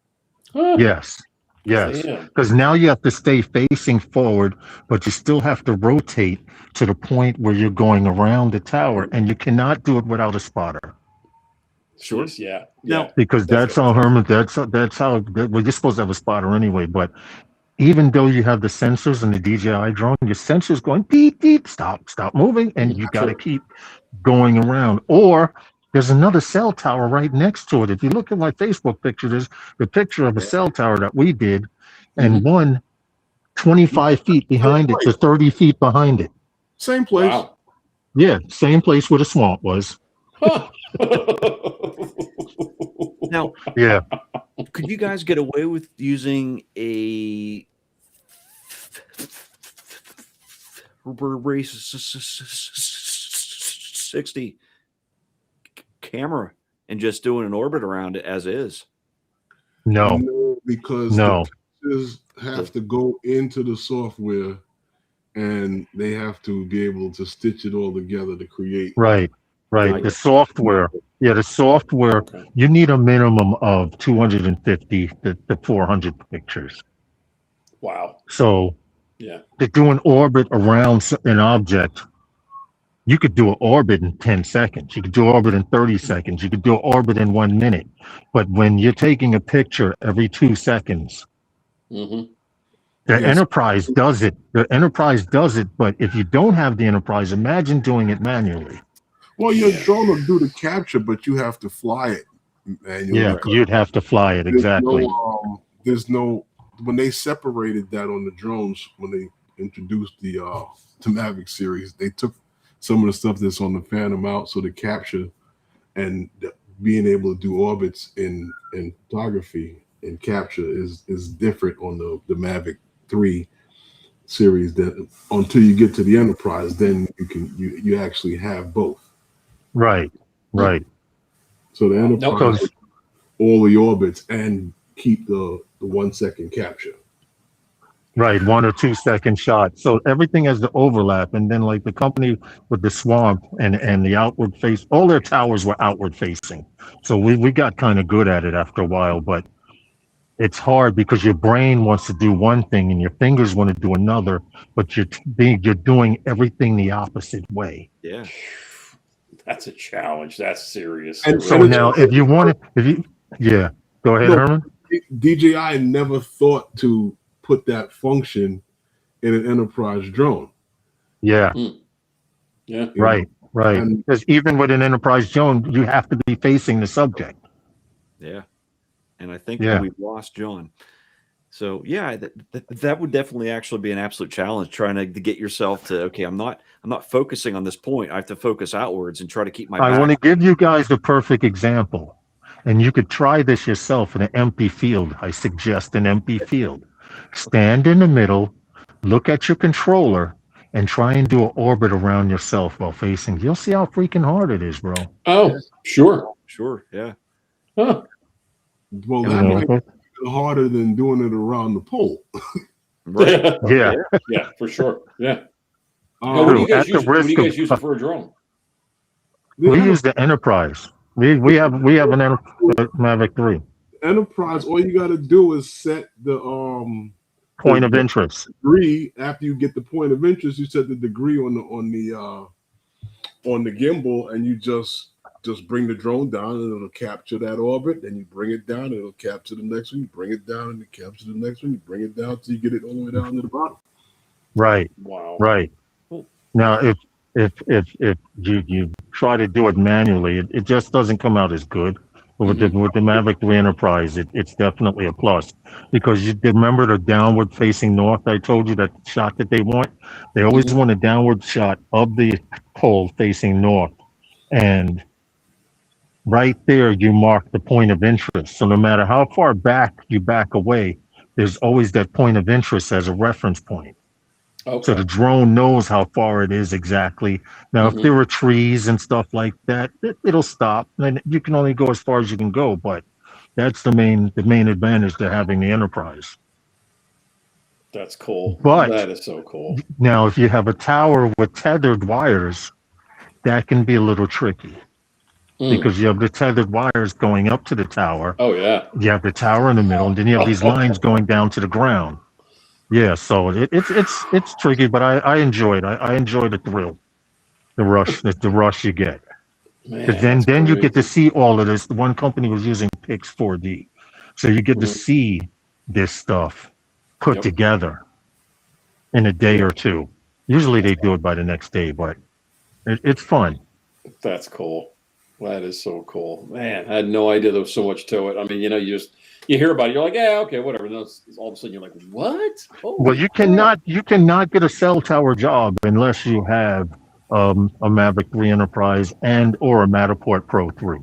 Huh. Yes, Damn. because now you have to stay facing forward, but you still have to rotate to the point where you're going around the tower, and you cannot do it without a spotter. Sure. Yes, yeah. Now- Yeah. Because that's how Herman. That's how. Well, you're supposed to have a spotter anyway, but even though you have the sensors and the DJI drone, your sensors going beep beep, stop moving, and you got to keep going around. Or there's another cell tower right next to it. If you look at my Facebook picture, there's the picture of a cell tower that we did, and one 25 feet behind it to 30 feet behind it. Same place. Wow. Yeah, same place where the swamp was. Huh. Now, Yeah. could you guys get away with using a 60 camera and just doing an orbit around it as is? No. No, because No. the pictures have to go into the software and they have to be able to stitch it all together to create. Right. Right. The software. Yeah, the software. Okay. You need a minimum of 250 to 400 pictures. Wow. So Yeah. to do an orbit around an object, you could do an orbit in 10 seconds. You could do an orbit in 30 seconds. You could do an orbit in 1 minute. But when you're taking a picture every 2 seconds, Mm-hmm. the Yes. Enterprise does it. The Enterprise does it. But if you don't have the Enterprise, imagine doing it manually. Well, your drone will do the capture, but you have to fly it manually. Yeah, because you'd have to fly it. Exactly. There's no when they separated that on the drones, when they introduced the Mavic series, they took some of the stuff that's on the Phantom out, so the capture and being able to do orbits in photography and capture is different on the Mavic 3 series. That until you get to the Enterprise, then you actually have both. Right. Right. So the Enterprise Nope. all the orbits and keep the 1 second capture. Right, 1 or 2 second shot. So everything has the overlap, and then like the company with the swamp and the outward face, all their towers were outward facing. So we got kind of good at it after a while, but it's hard because your brain wants to do one thing and your fingers want to do another, but you're doing everything the opposite way. Yeah. That's a challenge. That's serious. And So now, if you want to, yeah, go ahead, Herman. DJI never thought to put that function in an Enterprise drone. Yeah. Yeah. Right. Right. And- Because even with an Enterprise drone, you have to be facing the subject. Yeah. And I think Yeah. we've lost John. So yeah, that would definitely actually be an absolute challenge, trying to get yourself to, okay, I'm not focusing on this point. I have to focus outwards and try to keep my I back. want to give you guys the perfect example, and you could try this yourself in an empty field. I suggest an empty field. Stand in the middle, look at your controller, and try and do an orbit around yourself while facing. You'll see how freaking hard it is, bro. Oh, sure. Sure. Yeah. Huh. Well, You that know? might be harder than doing it around the pole. Right. Yeah. Yeah, for sure. Yeah. Um, Now, what do you True. guys At the use? What do you risk guys of- use for a drone? We use the Enterprise. We have an Mavic 3. Enterprise, all you got to do is set the Point of interest. degree. After you get the point of interest, you set the degree on the gimbal, and you just bring the drone down, and it'll capture that orbit. Then you bring it down, and it'll capture the next one. You bring it down, and it capture the next one. You bring it down till you get it all the way down to the bottom. Right. Wow. Right. Now, if you try to do it manually, it just doesn't come out as good. But with the Mavic 3 Enterprise, it's definitely a plus, because you remember the downward facing north. I told you that shot that they want. They always want a downward shot of the pole facing north, and right there you mark the point of interest. So no matter how far back you back away, there's always that point of interest as a reference point. Okay. So the drone knows how far it is exactly. Now, if there are trees and stuff like that, it'll stop. And you can only go as far as you can go, but that's the main advantage to having the Enterprise. That's cool. But- that is so cool. Now, if you have a tower with tethered wires, that can be a little tricky, because you have the tethered wires going up to the tower. Oh yeah. You have the tower in the middle, and then you have these lines going down to the ground. Yeah, so it's tricky, but I enjoy it. I enjoy the thrill, the rush you get. Man, Because that's then you crazy. get to see all of this. One company was using Pix 4D, so you get to see this stuff put together in a day or two. Usually they do it by the next day, but it's fun. That's cool. That is so cool, man. I had no idea there was so much to it. I mean, you hear about it, you're like, yeah, okay, whatever. And then all of a sudden, you're like, what? Holy Well, you cannot get a cell tower job unless you have a Mavic 3 Enterprise and or a Matterport Pro 3,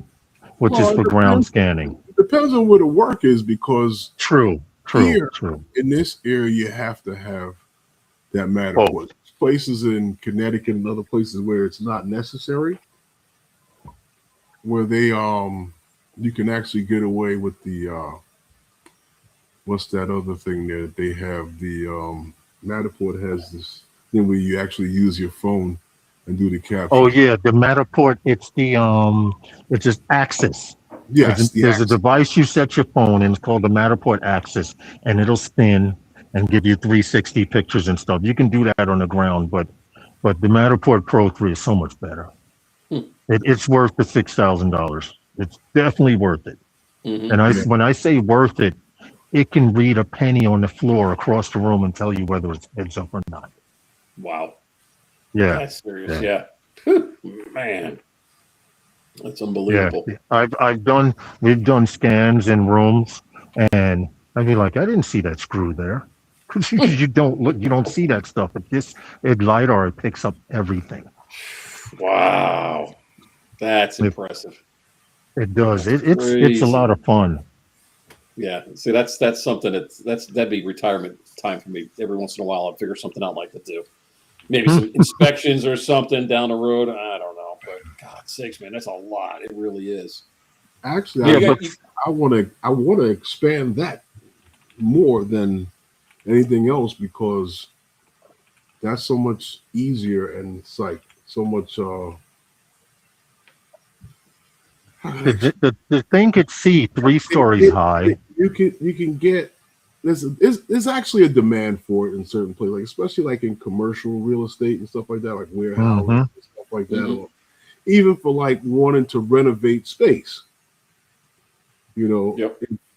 which is for ground scanning. It depends on where the work is, because True. here in this area you have to have that Matterport. Places in Connecticut and other places where it's not necessary, where they you can actually get away with the what's that other thing that they have? The Matterport has this thing where you actually use your phone and do the capture. Oh yeah, the Matterport. It's just Axis. Yes, there's a device you set your phone in. It's called the Matterport Axis, and it'll spin and give you 360 pictures and stuff. You can do that on the ground, but the Matterport Pro 3 is so much better. It's worth the $6,000. It's definitely worth it. And when I say worth it, it can read a penny on the floor across the room and tell you whether it's heads up or not. Wow. Yeah. That's serious. Yeah. Whew, man. That's unbelievable. Yeah. We've done scans in rooms, and I'd be like, I didn't see that screw there. Because you don't see that stuff. But LiDAR, it picks up everything. Wow. That's impressive. It does. It's a lot of fun. Yeah. See, that's something that'd be retirement time for me. Every once in a while I'll figure something out like that too. Maybe some inspections or something down the road. I don't know. But God's sakes, man, that's a lot. It really is. Actually, I want to expand that more than anything else, because that's so much easier, and it's like so much the thing could see 3 stories high. You can get there's actually a demand for it in certain places, like especially like in commercial real estate and stuff like that, like warehouses and stuff like that, or even for like wanting to renovate space. You know,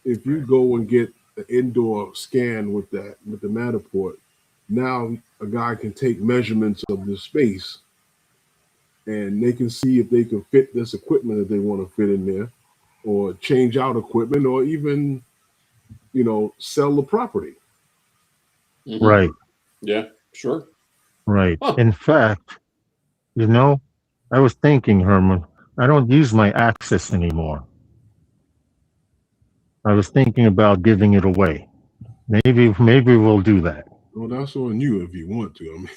if you go and get the indoor scan with the Matterport, now a guy can take measurements of the space, and they can see if they can fit this equipment that they want to fit in there, or change out equipment, or even, sell the property. Right. Yeah, sure. Right. Huh. In fact, I was thinking, Herman, I don't use my Axis anymore. I was thinking about giving it away. Maybe we'll do that. Well, that's on you if you want to.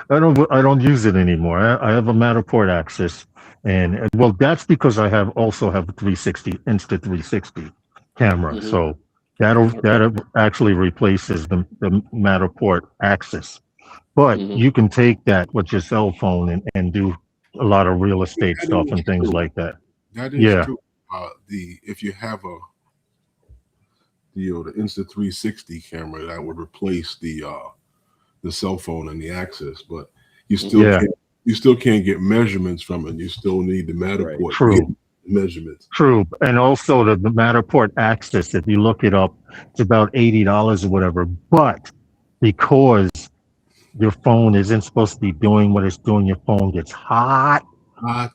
I don't use it anymore. I have a Matterport Axis, and that's because I also have a 360 Insta360 camera. So that actually replaces the Matterport Axis. But you can take that with your cell phone and do a lot of real estate stuff and things like that. That is true. If you have the Insta360 camera, that would replace the cell phone and the Axis, but you still can't get measurements from it. You still need the Matterport measurements. True, and also the Matterport Axis. If you look it up, it's about $80 or whatever. But because your phone isn't supposed to be doing what it's doing, your phone gets hot,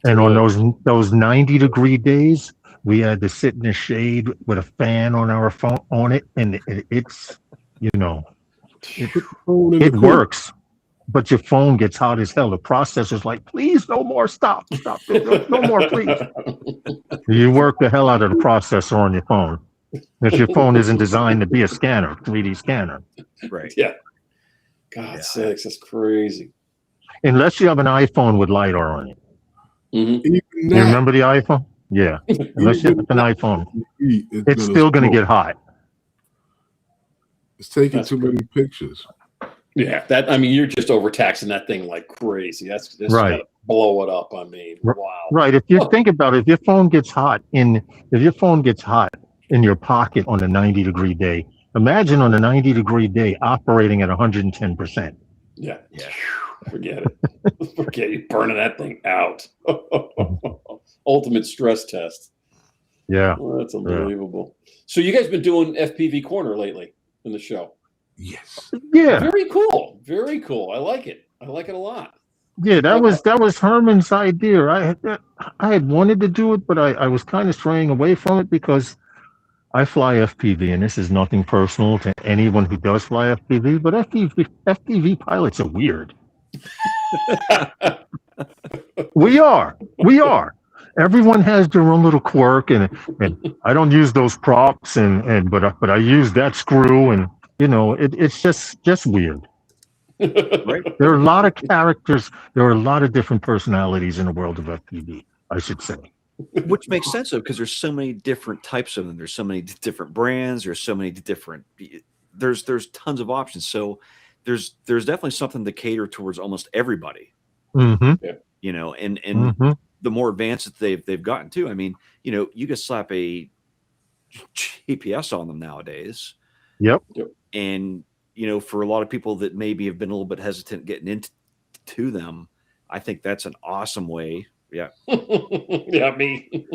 and on those 90-degree days, we had to sit in the shade with a fan on our phone on it, and it's it works, but your phone gets hot as hell. The processor's like, please, no more, stop, no more, please. You work the hell out of the processor on your phone, because your phone isn't designed to be a scanner, 3D scanner. Right. Yeah. God sakes, that's crazy. Unless you have an iPhone with LiDAR on it. You remember the iPhone? Yeah. Unless you have an iPhone, it's still going to get hot. It's taking too many pictures. Yeah, you're just overtaxing that thing like crazy. That's right. Gotta blow it up. Wow. Right. If you think about it, if your phone gets hot in your pocket on a 90-degree day, imagine on a 90-degree day operating at 110%. Yeah. Forget it. Forget you burning that thing out. Ultimate stress test. Yeah. Well, that's unbelievable. Yeah. So you guys been doing FPV Corner lately in the show? Yes. Yeah. Very cool. Very cool. I like it. I like it a lot. Yeah, that was Herman's idea. I had wanted to do it, but I was kind of straying away from it because I fly FPV, and this is nothing personal to anyone who does fly FPV, but FPV pilots are weird. We are. everyone has their own little quirk, and I don't use those props, but I use that screw, and it's just weird. Right. There are a lot of characters. There are a lot of different personalities in the world of FPV, I should say. Which makes sense, though, because there's so many different types of them. There's so many different brands. There's so many different. There's tons of options. So there's definitely something to cater towards almost everybody. Mm-hmm. And Mm-hmm. the more advanced that they've gotten to. I mean, you can slap a GPS on them nowadays. Yep. And for a lot of people that maybe have been a little bit hesitant getting into them, I think that's an awesome way. Yeah. Yeah, me.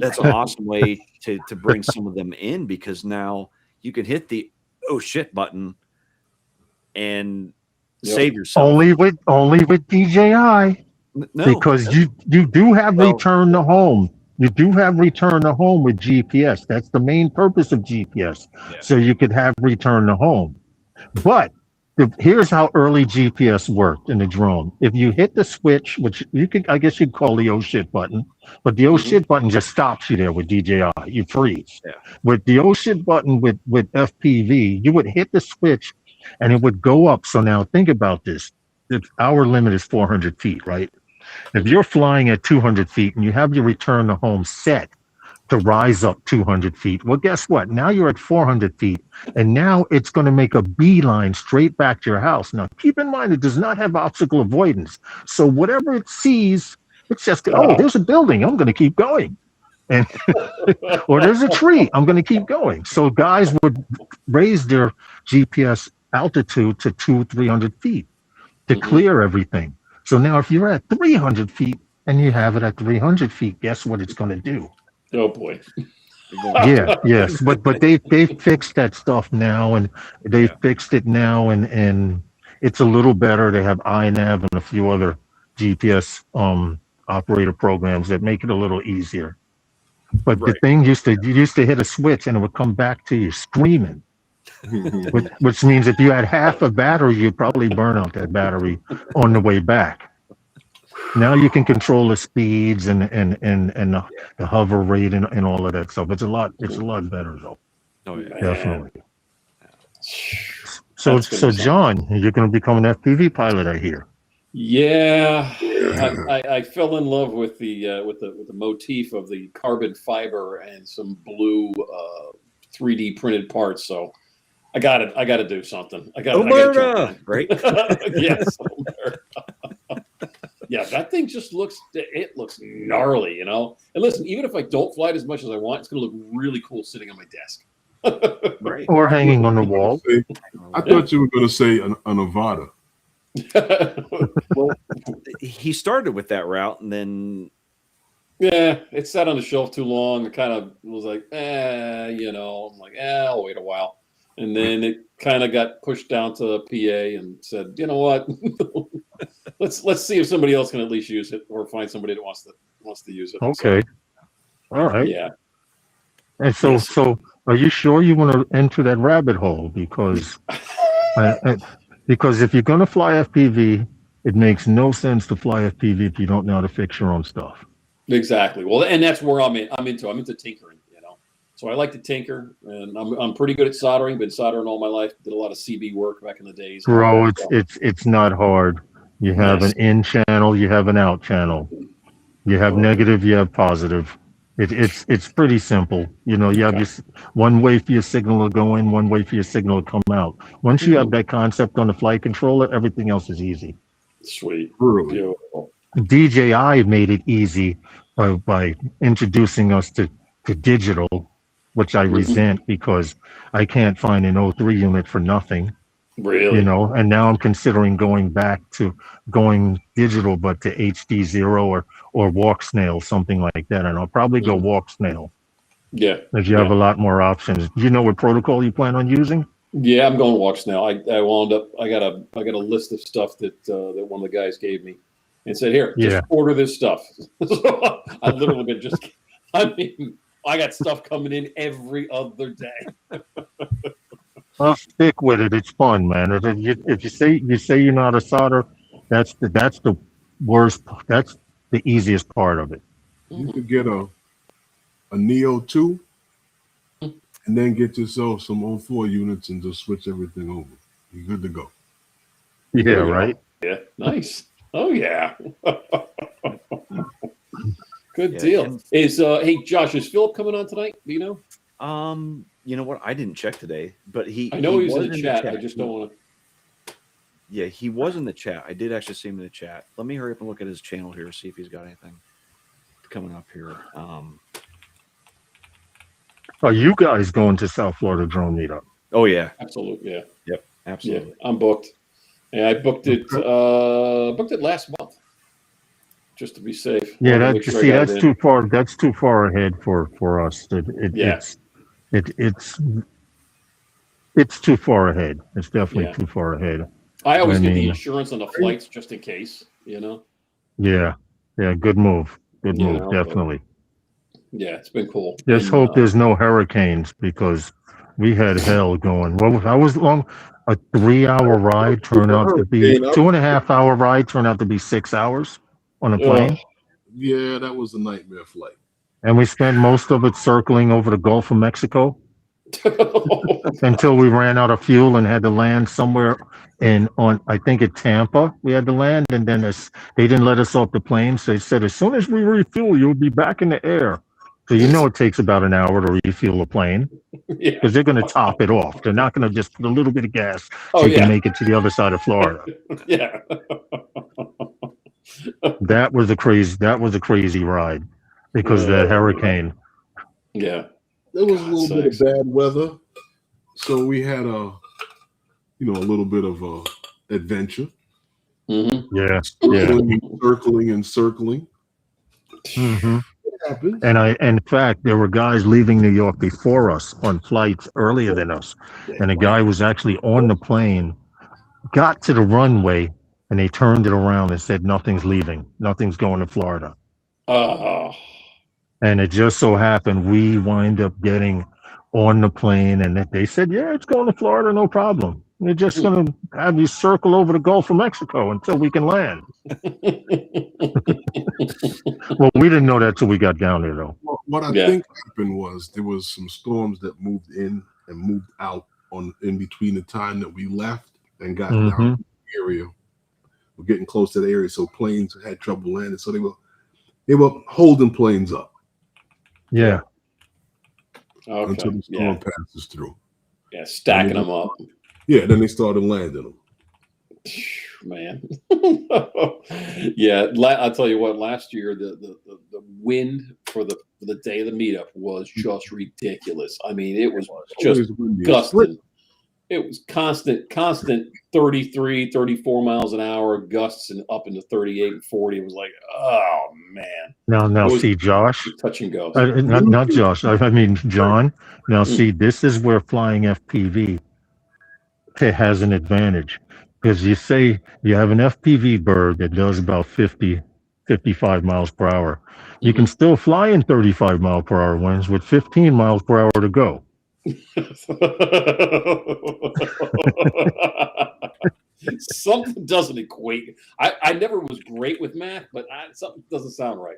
That's an awesome way to bring some of them in, because now you can hit the oh shit button and save yourself. Only with DJI, No, because you do have return to home. You do have return to home with GPS. That's the main purpose of GPS. Yeah. So you could have return to home. But here's how early GPS worked in the drone. If you hit the switch, which I guess you'd call the oh shit button, but the oh shit button just stops you there with DJI. You freeze. Yeah. With the oh shit button with FPV, you would hit the switch and it would go up. So now think about this. Our limit is 400 feet, right? If you're flying at 200 feet and you have your return to home set to rise up 200 feet, well, guess what? Now you're at 400 feet, and now it's going to make a beeline straight back to your house. Now, keep in mind, it does not have obstacle avoidance. So whatever it sees, it's just, oh, there's a building. I'm going to keep going. And or there's a tree. I'm going to keep going. So guys would raise their GPS altitude to 200-300 feet to clear everything. So now if you're at 300 feet and you have it at 300 feet, guess what it's going to do? Oh boy. Yeah, yes. But they fixed that stuff now, and they fixed it now, and it's a little better. They have iNav and a few other GPS operator programs that make it a little easier. But the thing you used to hit a switch and it would come back to you screaming. which means if you had half a battery, you'd probably burn out that battery on the way back. Now you can control the speeds and the hover rate and all of that stuff. It's a lot better though. Oh yeah, definitely. So John, you're going to become an FPV pilot, I hear. Yeah, I fell in love with the motif of the carbon fiber and some blue 3D printed parts. So I got to do something. I got to right? Yes. Yeah, that thing just looks gnarly, And listen, even if I don't fly it as much as I want, it's going to look really cool sitting on my desk. Right. Or hanging on the wall. I thought you were going to say a Nevada. Well, he started with that route, and then it sat on the shelf too long. It kind of was like, I'm like, I'll wait a while. And then it kind of got pushed down to PA and said, you know what? let's see if somebody else can at least use it, or find somebody that wants to use it. Okay. All right. Yeah. And so are you sure you want to enter that rabbit hole? Because because if you're going to fly FPV, it makes no sense to fly FPV if you don't know how to fix your own stuff. Exactly. Well, and that's where I'm into tinkering. So I like to tinker, and I'm pretty good at soldering. Been soldering all my life. Did a lot of CB work back in the days. Bro, it's not hard. You have an in channel, you have an out channel. You have negative, you have positive. It's pretty simple. You have your one way for your signal to go in, one way for your signal to come out. Once you have that concept on the flight controller, everything else is easy. Sweet. Really? Beautiful. DJI made it easy by introducing us to digital, which I resent because I can't find an 03 unit for nothing. Really? And now I'm considering going back to going digital, but to HD0 or walk snail, something like that. And I'll probably go walk snail. Yeah. Because you have a lot more options. Do you know what protocol you plan on using? Yeah, I'm going walk snail. I wound up. I got a list of stuff that one of the guys gave me, and said, "Here, just order this stuff." So I literally been just. I got stuff coming in every other day. Well, stick with it. It's fun, man. If you say you're not a solder, that's the worst. That's the easiest part of it. You could get a Neo 2 and then get yourself some 04 units and just switch everything over. You're good to go. Yeah, right. Yeah, nice. Oh yeah. Good Yeah, deal. and- Hey Josh, is Philip coming on tonight? Do you know? You know what? I didn't check today, but I know he was in was the chat. I just don't want to. Yeah, he was in the chat. I did actually see him in the chat. Let me hurry up and look at his channel here, see if he's got anything coming up here. Are you guys going to South Florida Drone Meetup? Oh yeah, Absolutely, yeah. yep, absolutely. Yeah, I'm booked. And I booked it last month. Just to be safe. Yeah, Wanted to make sure I got it that's in. too far. That's too far ahead for us. Yeah. It's too far ahead. It's definitely Yeah. too far ahead. I always I get the mean- insurance on the flights just in case, you know? Yeah, good move. Good You move, know, definitely. Yeah, it's been cool. Just And, hope there's no hurricanes because we had hell going. Well, I was long. A 3-hour ride turned out to be 2.5-hour ride turned out to be 6 hours on a plane, Yeah, that was a nightmare flight. and we spent most of it circling over the Gulf of Mexico until we ran out of fuel and had to land somewhere I think at Tampa. We had to land, and then they didn't let us off the plane. So they said as soon as we refuel, you'll be back in the air. So it takes about an hour to refuel a plane Yeah. because they're going to top it off. They're not going to just put a little bit of gas so Oh, you can yeah. make it to the other side of Florida. Yeah. That was a crazy ride because of that hurricane. Yeah. There was God a little bit of sakes. bad weather, so we had a little bit of a adventure. Mm-hmm. Yeah. Circling. hmm It happens. And in fact, there were guys leaving New York before us on flights earlier than us. And a guy was actually on the plane, got to the runway, and they turned it around and said, nothing's leaving. Nothing's going to Florida. Oh. And it just so happened we wind up getting on the plane, and they said, yeah, it's going to Florida, no problem. They're just going to have you circle over the Gulf of Mexico until we can land. Well, we didn't know that till we got down there, though. What I think happened was there was some storms that moved in and moved out in between the time that we left and got down to the area. We're getting close to the area, so planes had trouble landing. So they were holding planes up. Yeah. Okay. Until the storm passes through. Yeah, stacking them up. Yeah, then they started landing them. Man. Yeah, I'll tell you what, last year the wind for the day of the meetup was just ridiculous. I mean, it was just gusting. It was constant 33, 34 miles an hour gusts and up into 38 and 40. It was like, oh man. Now see, Josh. Touch and go. Not Josh. I mean John. Now see, this is where flying FPV has an advantage. Because you say you have an FPV bird that does about 50, 55 miles per hour. You can still fly in 35 mile per hour winds with 15 miles per hour to go. Something doesn't equate. I never was great with math, but something doesn't sound right.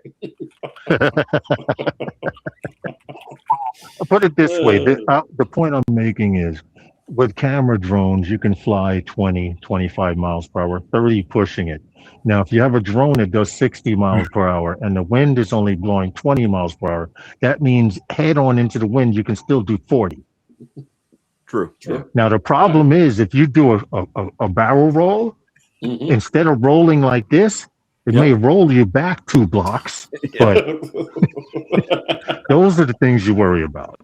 I'll put it this way. The point I'm making is with camera drones, you can fly 20, 25 miles per hour, 30 pushing it. Now, if you have a drone that does 60 miles per hour and the wind is only blowing 20 miles per hour, that means head on into the wind, you can still do 40. True. Now, the problem is if you do a barrel roll, instead of rolling like this, it may roll you back 2 blocks, but those are the things you worry about.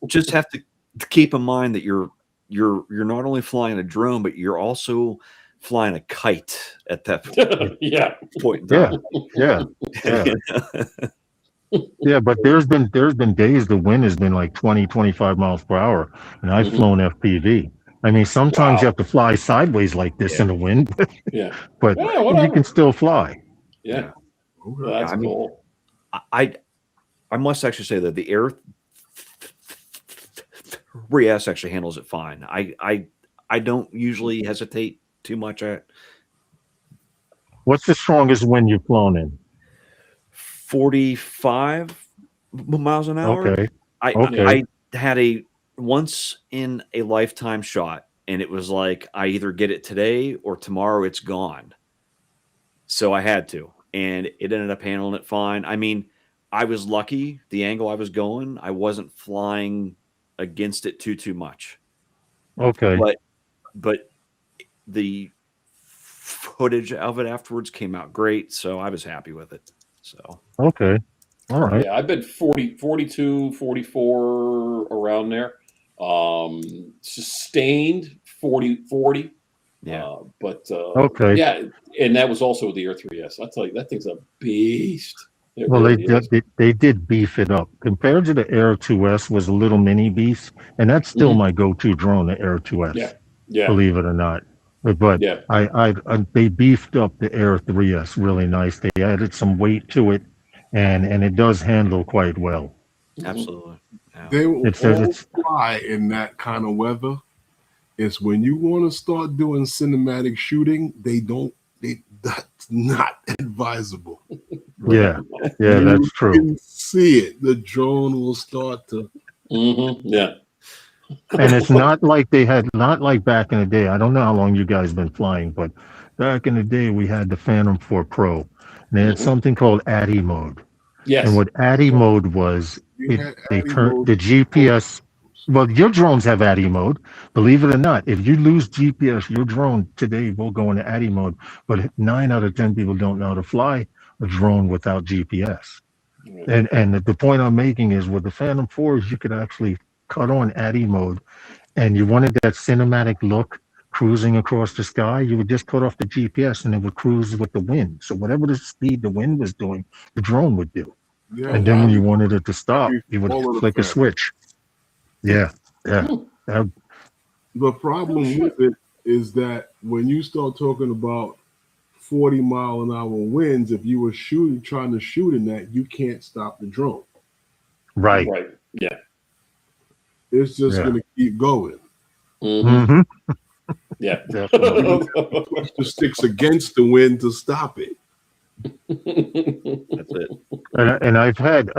Just have to keep in mind that you're not only flying a drone, but you're also flying a kite at that point in time. Yeah, but there's been days the wind has been like 20, 25 miles per hour, and I've flown FPV. I mean, sometimes you have to fly sideways like this in the wind, but you can still fly. Yeah, well, that's cool. I must actually say that the Air 3S actually handles it fine. I don't usually hesitate too much at. What's the strongest wind you've flown in? 45 miles an hour. Okay. I had a once in a lifetime shot, and it was like, I either get it today or tomorrow it's gone. So I had to, and it ended up handling it fine. I mean, I was lucky the angle I was going, I wasn't flying against it too much. Okay. But the footage of it afterwards came out great, so I was happy with it. So Okay. All right. Yeah, I've been 40, 42, 44 around there. Sustained 40. yeah. Okay. Yeah, and that was also with the Air 3S. I'll tell you, that thing's a beast. It Well, really is. they did beef it up compared to the Air 2S was a little mini beast, and that's still my go-to drone, the Air 2S. Yeah. Believe it or not, but Yeah. I they beefed up the Air 3S really nice. They added some weight to it, and it does handle quite well. Absolutely. Yeah. They will It's fly in that kind of weather. It's when you want to start doing cinematic shooting, that's not advisable. yeah, You that's true. can see it. The drone will start to. Yeah. And it's not like back in the day. I don't know how long you guys been flying, but back in the day we had the Phantom 4 Pro, and they had something called ADDI mode. Yes. And what ADDI mode was, they turned mode. the GPS. Well, your drones have ADDI mode. Believe it or not, if you lose GPS, your drone today will go into ADDI mode. But 9 out of 10 people don't know how to fly a drone without GPS. And the point I'm making is with the Phantom 4s, you could actually cut on ADDI mode, and you wanted that cinematic look cruising across the sky, you would just cut off the GPS and it would cruise with the wind. So whatever the speed the wind was doing, the drone would do. Yeah, And then when you wanted it to stop, you would flick a switch. Yeah. The problem with it is that when you start talking about 40-mile-an-hour winds, if you were trying to shoot in that, you can't stop the drone. Right. Yeah. It's just going to keep going. Mm-hmm. Yeah. Definitely. Push the sticks against the wind to stop it. That's it. And I've had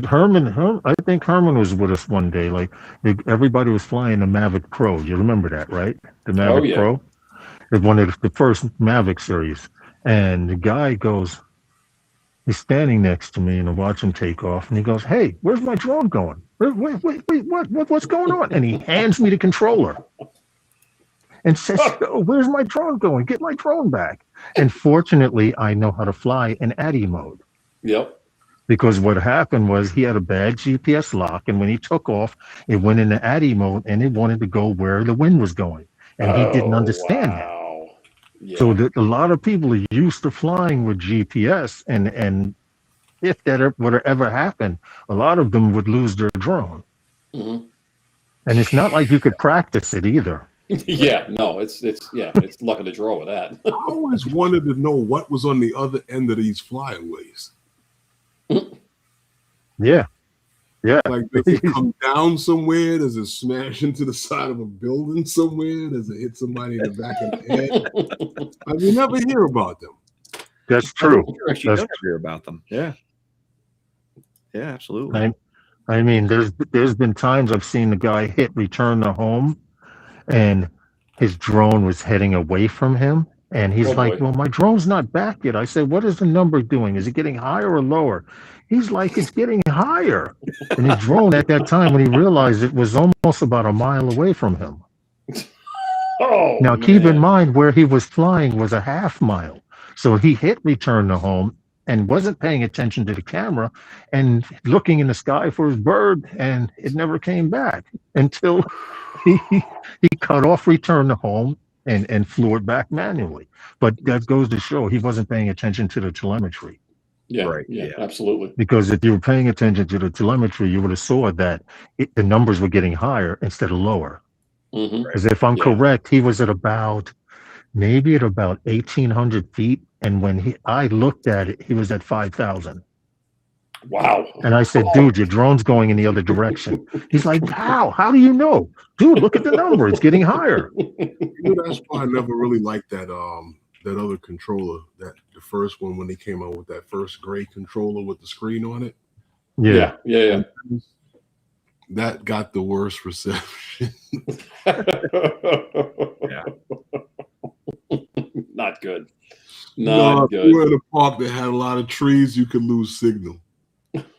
Herman. I think Herman was with us one day. Like everybody was flying the Mavic Pro. You remember that, right? The Mavic Pro. It's one of the first Mavic series. And the guy goes, he's standing next to me and I watch him take off. And he goes, "Hey, where's my drone going? Wait, what's going on?" And he hands me the controller and says, "Oh, where's my drone going? Get my drone back." And fortunately, I know how to fly in ADDI mode. Yep. Because what happened was he had a bad GPS lock, and when he took off, it went into ADDI mode, and it wanted to go where the wind was going, and he didn't understand that. Yeah. So a lot of people are used to flying with GPS, and if that would ever happen, a lot of them would lose their drone. Mm-hmm. And it's not like you could practice it either. Yeah, no, it's luck of the draw with that. I always wanted to know what was on the other end of these flyaways. Yeah. Like, does it come down somewhere? Does it smash into the side of a building somewhere? Does it hit somebody in the back of the head? I mean, you never hear about them. That's true. You don't hear about them. Yeah. Yeah, absolutely. I mean, there's been times I've seen the guy hit return to home, and his drone was heading away from him. And he's like, "Well, my drone's not back yet." I said, "What is the number doing? Is it getting higher or lower?" He's like, "It's getting higher." And his drone at that time, when he realized it, was almost about a mile away from him. Now, keep in mind where he was flying was a half mile. So he hit return to home and wasn't paying attention to the camera and looking in the sky for his bird, and it never came back until he cut off return to home and flew it back manually. But that goes to show he wasn't paying attention to the telemetry. Yeah, Right. Yeah, absolutely. Because if you were paying attention to the telemetry, you would have saw that the numbers were getting higher instead of lower. Because if I'm correct, he was at about 1,800 feet. And when I looked at it, he was at 5,000. Wow. And I said, "Dude, your drone's going in the other direction." He's like, "How? How do you know?" "Dude, look at the number. It's getting higher." You know, that's why I never really liked that other controller, that the first one when they came out with that first gray controller with the screen on it. Yeah. Yeah. That got the worst reception. Yeah. Not good. No, Not if you were good. in a park that had a lot of trees, you could lose signal.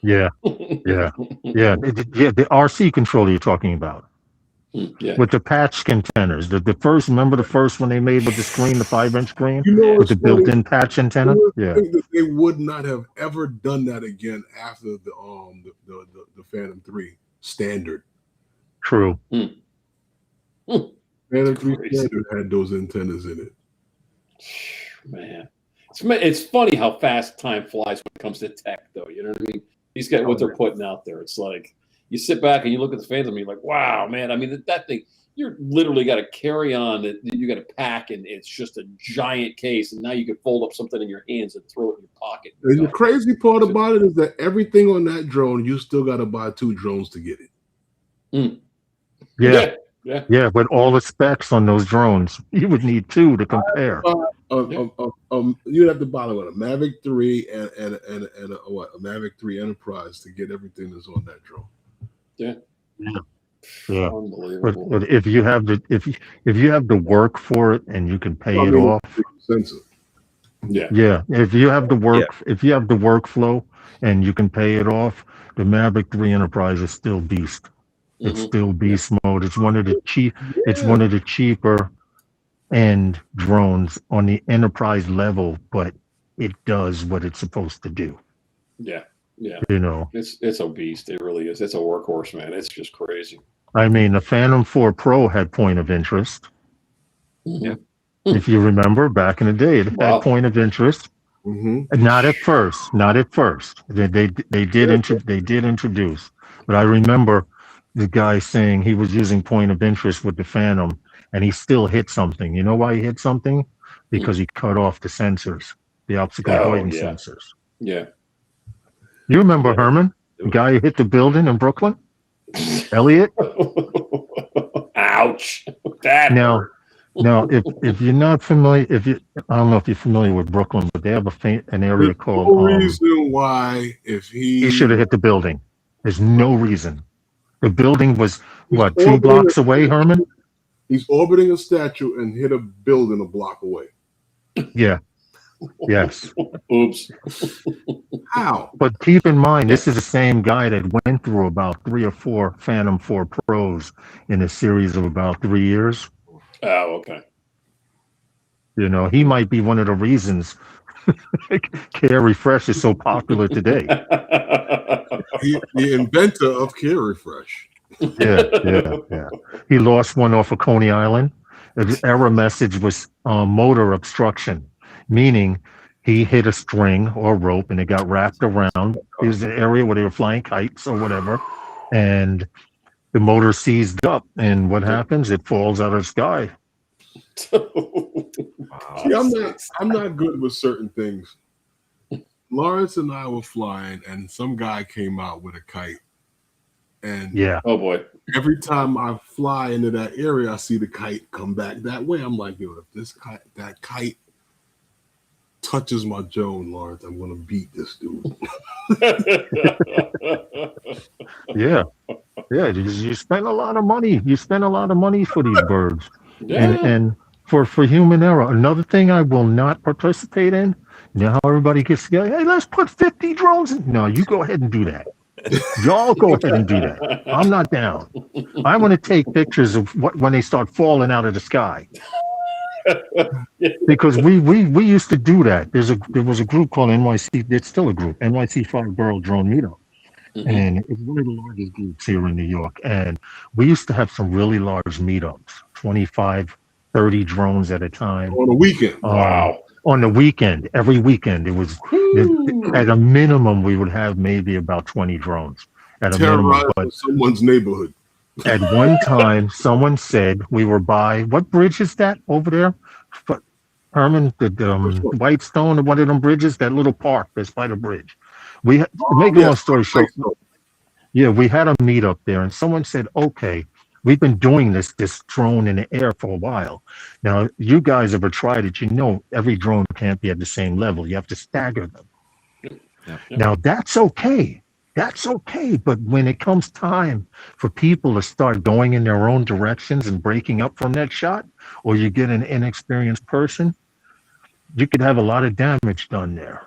Yeah. Yeah. The RC controller you're talking about Yeah. with the patch containers. The first, remember the first one they made with the screen, the 5-inch screen You know, with it's the funny. built-in patch antenna. Yeah. Think that they would not have ever done that again after the Phantom 3 standard. True. Phantom 3 Crazy. standard had those antennas in it. Man, it's funny how fast time flies when it comes to tech, though. You know what I mean? These guys, what they're putting out there. It's like you sit back and you look at the Phantom, and you're like, wow, man. I mean, that thing, you're literally got to carry on. That you got to pack, and it's just a giant case. And now you can fold up something in your hands and throw it in your pocket. And the crazy part about it is that everything on that drone, you still got to buy 2 drones to get it. Yeah, with all the specs on those drones, you would need 2 to compare. You'd have to buy a Mavic 3 and a Mavic 3 Enterprise to get everything that's on that drone. Yeah. Unbelievable. But if you have the work for it and you can pay it off. Yeah. If you have the workflow and you can pay it off, the Mavic 3 Enterprise is still beast. It's still beast mode. It's one of the cheaper end drones on the enterprise level, but it does what it's supposed to do. Yeah. You know, it's a beast. It really is. It's a workhorse, man. It's just crazy. I mean, the Phantom 4 Pro had point of interest. Yeah. If you remember back in the day, it had point of interest. Not at first. They did introduce, but I remember the guy saying he was using point of interest with the Phantom, and he still hit something. You know why he hit something? Because he cut off the sensors, the obstacle avoidance sensors. Yeah. You remember Herman, the guy who hit the building in Brooklyn? Elliot? Ouch. That hurt. Now, if you're not familiar, I don't know if you're familiar with Brooklyn, but they have an area called. No reason why he should have hit the building. There's no reason. The building was 2 blocks away, Herman? He's orbiting a statue and hit a building a block away. Yeah. Yes. Oops. How? But keep in mind, this is the same guy that went through about 3 or 4 Phantom 4 Pros in a series of about 3 years. Oh, okay. You know, he might be one of the reasons Care Refresh is so popular today. The inventor of Care Refresh. Yeah. He lost one off of Coney Island. The error message was motor obstruction, meaning he hit a string or rope and it got wrapped around. It was an area where they were flying kites or whatever, and the motor seized up. And what happens? It falls out of the sky. See, I'm not good with certain things. Lawrence and I were flying, and some guy came out with a kite. And oh boy, every time I fly into that area, I see the kite come back that way. I'm like, yo, if that kite touches my Joan, Lawrence, I'm gonna beat this dude. Yeah. You spend a lot of money. You spend a lot of money for these birds. And for human error. Another thing I will not participate in. You know how everybody gets together? Hey, let's put 50 drones in. No, you go ahead and do that. Y'all go ahead and do that. I'm not down. I want to take pictures of when they start falling out of the sky. Because we used to do that. There was a group called NYC. It's still a group, NYC 5 Borough Drone Meetup. And it's one of the largest groups here in New York. And we used to have some really large meetups, 25, 30 drones at a time. On a weekend. Wow. On the weekend, every weekend, it was at a minimum, we would have maybe about 20 drones at a minimum. But someone's neighborhood. At one time, someone said we were by, what bridge is that over there? Herman, the Whitestone, or one of them bridges, that little park that's by the bridge. We make a long story short. Yeah, we had a meetup there, and someone said, okay, We've been doing this drone in the air for a while. Now, you guys ever tried it? You know, every drone can't be at the same level. You have to stagger them. Yeah. Now, that's okay. That's okay. But when it comes time for people to start going in their own directions and breaking up from that shot, or you get an inexperienced person, you could have a lot of damage done there.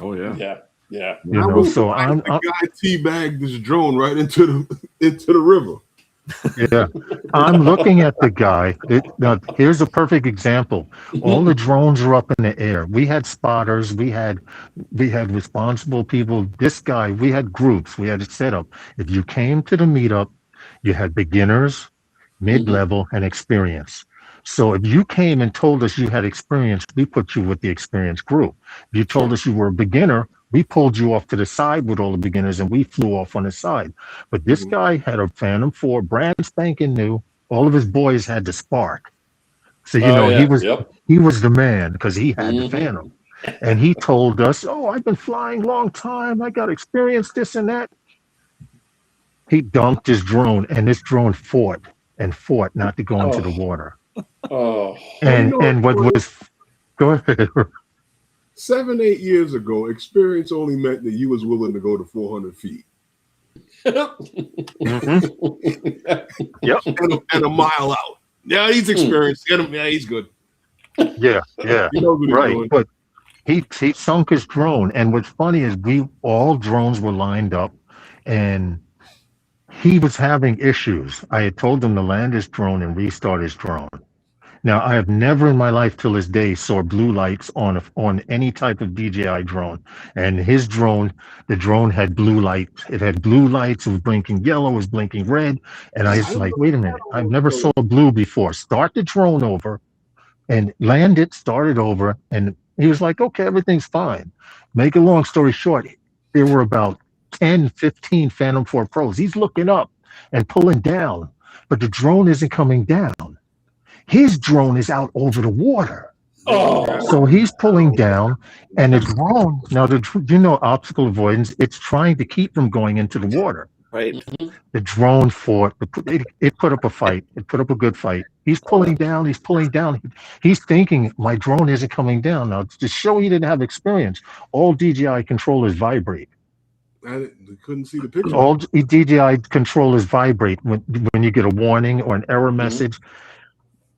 Oh yeah. Yeah. Yeah. You know, so the guy teabagged this drone right into the river. yeah, I'm looking at the guy. Now, here's a perfect example. All the drones are up in the air. We had spotters. We had responsible people. This guy, we had groups. We had it set up. If you came to the meetup, you had beginners, mid-level, and experience. So if you came and told us you had experience, we put you with the experienced group. If you told us you were a beginner, we pulled you off to the side with all the beginners and we flew off on the side. But this guy had a Phantom 4, brand spanking new. All of his boys had the Spark. So, you know, he was the man because he had the Phantom. And he told us, oh, I've been flying long time. I got experience, this and that. He dumped his drone, and this drone fought not to go into the water. Oh. And what was, go ahead. 7-8 years ago, experience only meant that you was willing to go to 400 feet. Yep. And a mile out. Yeah, he's experienced. Yeah, he's good. Yeah. He knows what he's Right. doing. But he sunk his drone. And what's funny is all drones were lined up and he was having issues. I had told him to land his drone and restart his drone. Now, I have never in my life till this day saw blue lights on any type of DJI drone. And his drone, the drone had blue lights. It had blue lights. It was blinking yellow. It was blinking red. And I was like, wait a minute. I've never saw blue before. Start the drone over and land it, start it over. And he was like, okay, everything's fine. Make a long story short, there were about 10, 15 Phantom 4 Pros. He's looking up and pulling down, but the drone isn't coming down. His drone is out over the water. Oh. So he's pulling down, and the drone, now, obstacle avoidance, it's trying to keep them going into the water. Right. The drone fought, it put up a fight. It put up a good fight. He's pulling down. He's thinking, my drone isn't coming down. Now, to show he didn't have experience, all DJI controllers vibrate. I couldn't see the picture. All DJI controllers vibrate when you get a warning or an error message.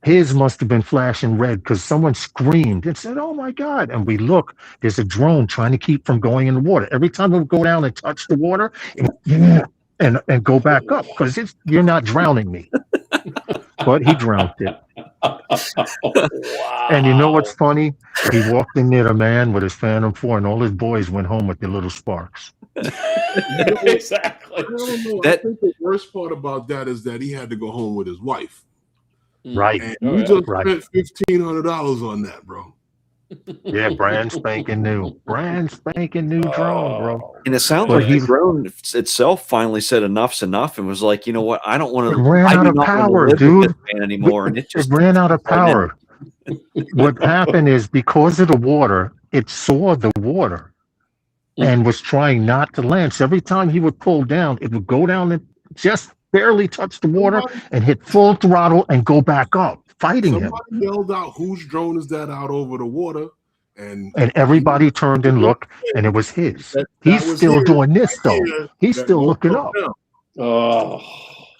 His must have been flashing red because someone screamed and said, oh my God. And we look, there's a drone trying to keep from going in the water. Every time it would go down and touch the water, and go back up because you're not drowning me. But he drowned it. Wow. And you know what's funny? He walked in near a man with his Phantom 4 and all his boys went home with their little Sparks. Exactly. I don't know. I think the worst part about that is that he had to go home with his wife. Right. And you just spent $1,500 on that, bro. Yeah, brand spanking new drone, bro. And it sounds like the drone itself finally said enough's enough and was like, you know what? I don't want to. It ran out of power, dude. Anymore, and it ran out of power. What happened is because of the water, it saw the water and was trying not to land. So every time he would pull down, it would go down and just barely touch the water and hit full throttle and go back up, fighting him. Somebody yelled out, whose drone is that out over the water? And everybody turned and looked, and it was his. He's still doing this, though. He's still looking up. Oh.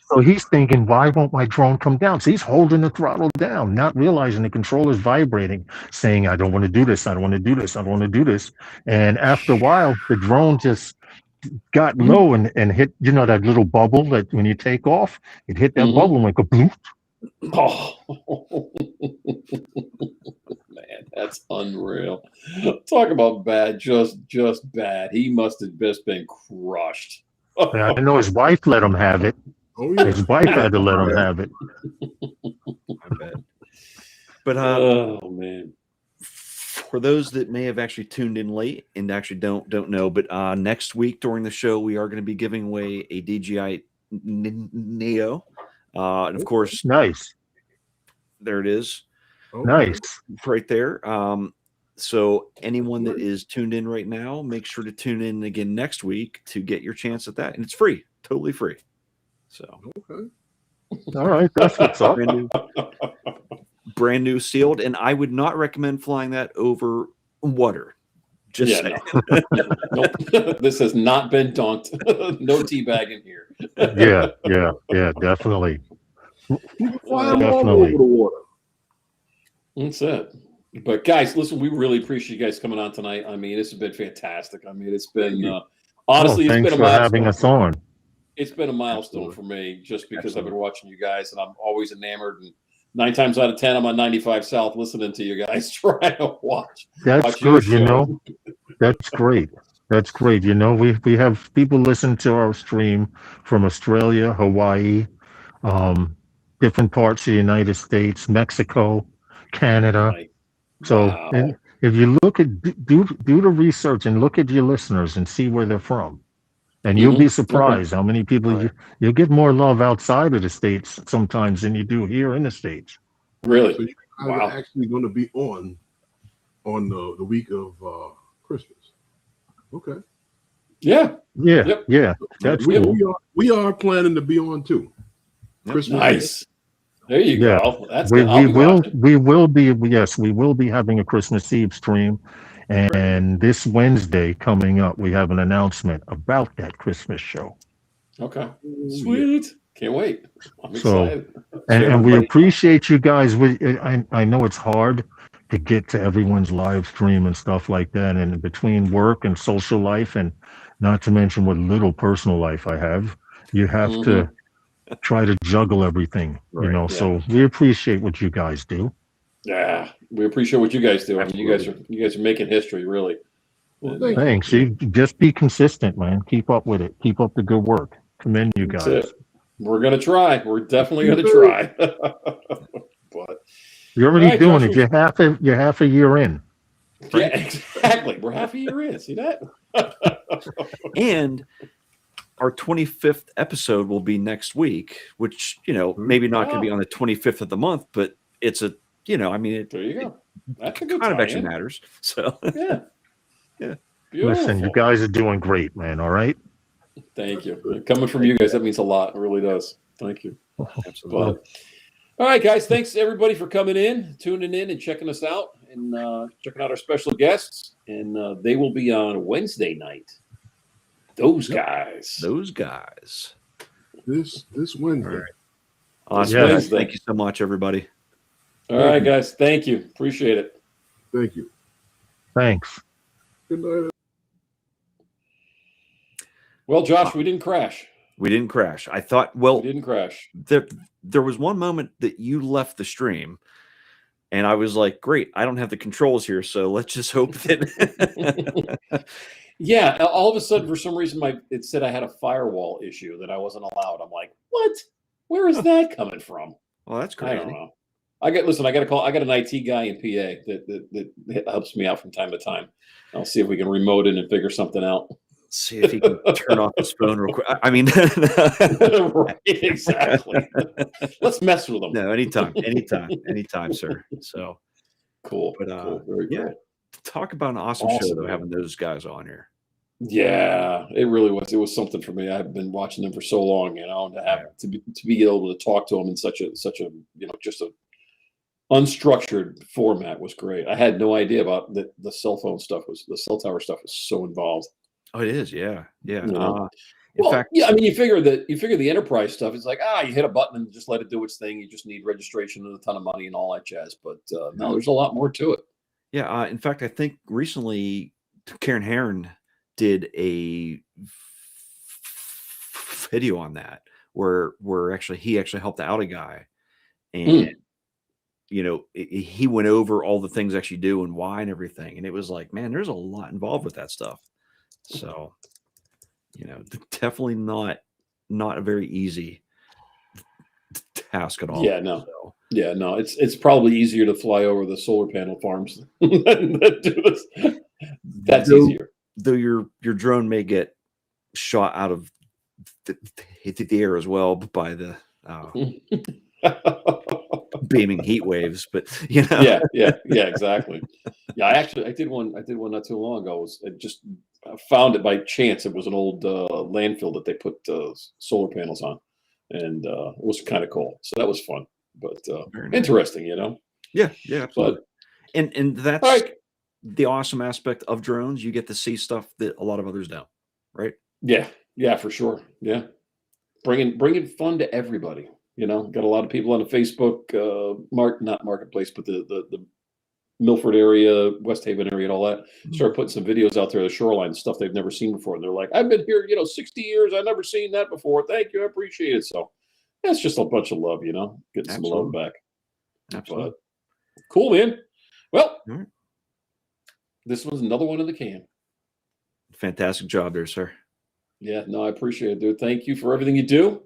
So he's thinking, why won't my drone come down? So he's holding the throttle down, not realizing the controller's vibrating, saying, I don't want to do this. I don't want to do this. I don't want to do this. And after a while, the drone just got low and hit, that little bubble that when you take off, it hit that bubble and went bloop. Oh. Man, that's unreal. Talk about bad, just bad. He must have just been crushed. I know his wife let him have it. Oh, yeah. His wife had to let him have it. I bet. But oh man. For those that may have actually tuned in late and actually don't know, but next week during the show, we are going to be giving away a DJI Neo. And of course, nice. There it is. Nice. Right there. So anyone that is tuned in right now, make sure to tune in again next week to get your chance at that. And it's free, totally free. So, okay. All right, that's what's up. Brand new sealed, and I would not recommend flying that over water. Just Yeah, no. Nope. This has not been dunked. No teabagging here. Yeah, definitely. You can fly them all Definitely. over the water. That's it. But guys, listen, we really appreciate you guys coming on tonight. I mean, this has been fantastic. I mean, it's been honestly, it's thanks been a for having milestone. us on. It's been a milestone Absolutely. for me just because I've Absolutely. been watching you guys, and I'm always enamored. And 9 times out of 10, I'm on 95 South listening to you guys trying to watch. That's your good, you show. know. That's great. That's great. You know, we have people listen to our stream from Australia, Hawaii, different parts of the United States, Mexico, Canada. Like, So wow. and if you look at do the research and look at your listeners and see where they're from, and you'll be surprised how many people you'll get more love outside of the States sometimes than you do here in the States. Really? So you guys are actually going to be on the week of Christmas. Okay. Yeah. Yeah. That's cool. We are planning to be on too. Christmas. Nice. There you go. That's we good. we will be having a Christmas Eve stream, and this Wednesday coming up we have an announcement about that Christmas show. Okay. Sweet. Can't wait. I'm excited. So, and we appreciate you guys. I know it's hard to get to everyone's live stream and stuff like that, and between work and social life, and not to mention what little personal life I have, you have to try to juggle everything, you know. So we appreciate what you guys do. Yeah, we appreciate what you guys do. I mean, you guys are making history, really. Well, thanks. You just be consistent, man. Keep up with it. Keep up the good work. Commend you guys. We're gonna try. We're definitely gonna try. But you're already doing it. You're half a year in. Yeah, exactly. We're half a year in. See that? And our 25th episode will be next week, which, you know, maybe not going to be on the 25th of the month, but it's a, you know, I mean, there you go. That's a good kind of actually matters. So, yeah. Beautiful. Listen, you guys are doing great, man. All right. Thank you. Coming from you guys, that means a lot. It really does. Thank you. Absolutely. But, all right, guys. Thanks everybody for coming in, tuning in, and checking us out, and checking out our special guests. And they will be on Wednesday night. Those guys. This Wednesday. All right. Awesome. Yes. Thank you so much, everybody. All right, guys. Thank you. Appreciate it. Thank you. Thanks. Good night. Well, Josh, we didn't crash. We didn't crash. I thought, well, we didn't crash. There was one moment that you left the stream, and I was like, great, I don't have the controls here, so let's just hope that. Yeah, all of a sudden, for some reason, it said I had a firewall issue that I wasn't allowed. I'm like, what? Where is that coming from? Well, that's crazy. I don't know. I got a call. I got an IT guy in PA that helps me out from time to time. I'll see if we can remote in and figure something out. See if he can turn off his phone real quick. I mean, right, exactly. Let's mess with them. No, anytime, sir. So cool. But cool. Very yeah, cool. Talk about an awesome show though, having those guys on here. Yeah, it really was. It was something for me. I've been watching them for so long, you know, to be able to talk to them in such a you know, just a unstructured format was great. I had no idea about the cell phone stuff the cell tower stuff is so involved. Oh, it is. Yeah. You know? In fact, I mean, you figure the enterprise stuff is like, you hit a button and just let it do its thing. You just need registration and a ton of money and all that jazz. But no, there's a lot more to it. Yeah. In fact, I think recently Karen Herron did a video on that where he actually helped out a guy, and you know, he went over all the things actually do and why and everything, and it was like, man, there's a lot involved with that stuff. So, you know, definitely not a very easy task at all. Yeah, no. So. Yeah, no. It's probably easier to fly over the solar panel farms than do this. That's easier. Though your drone may get shot out of the air as well by the beaming heat waves, but you know. Yeah, exactly. Yeah, I did one not too long ago. I found it by chance. It was an old landfill that they put solar panels on. and it was kind of cool. So that was fun, but Very nice. interesting, you know. Yeah, absolutely. But And that's all right, the awesome aspect of drones. You get to see stuff that a lot of others don't, right? yeah, for sure. Yeah, bringing fun to everybody. You know, got a lot of people on the Facebook not marketplace, but the Milford area, West Haven area, and all that. Start putting some videos out there of the shoreline, stuff they've never seen before, and they're like, "I've been here, 60 years. I've never seen that before. Thank you, I appreciate it." So that's just a bunch of love, getting some love Absolutely. back. Absolutely. But cool, man. Well, All right. this was another one in the can. Fantastic job there, sir. Yeah, no, I appreciate it, dude. Thank you for everything you do.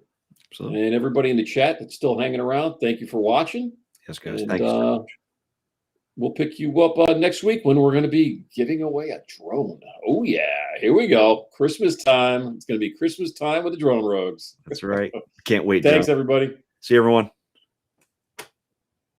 Absolutely. And everybody in the chat that's still hanging around, thank you for watching. Yes, guys. And Thank you so much. we'll pick you up next week when we're going to be giving away a drone. Oh, yeah. Here we go. Christmas time. It's going to be Christmas time with the Drone Rogues. That's right. Can't wait. Thanks, John. everybody. See you, everyone.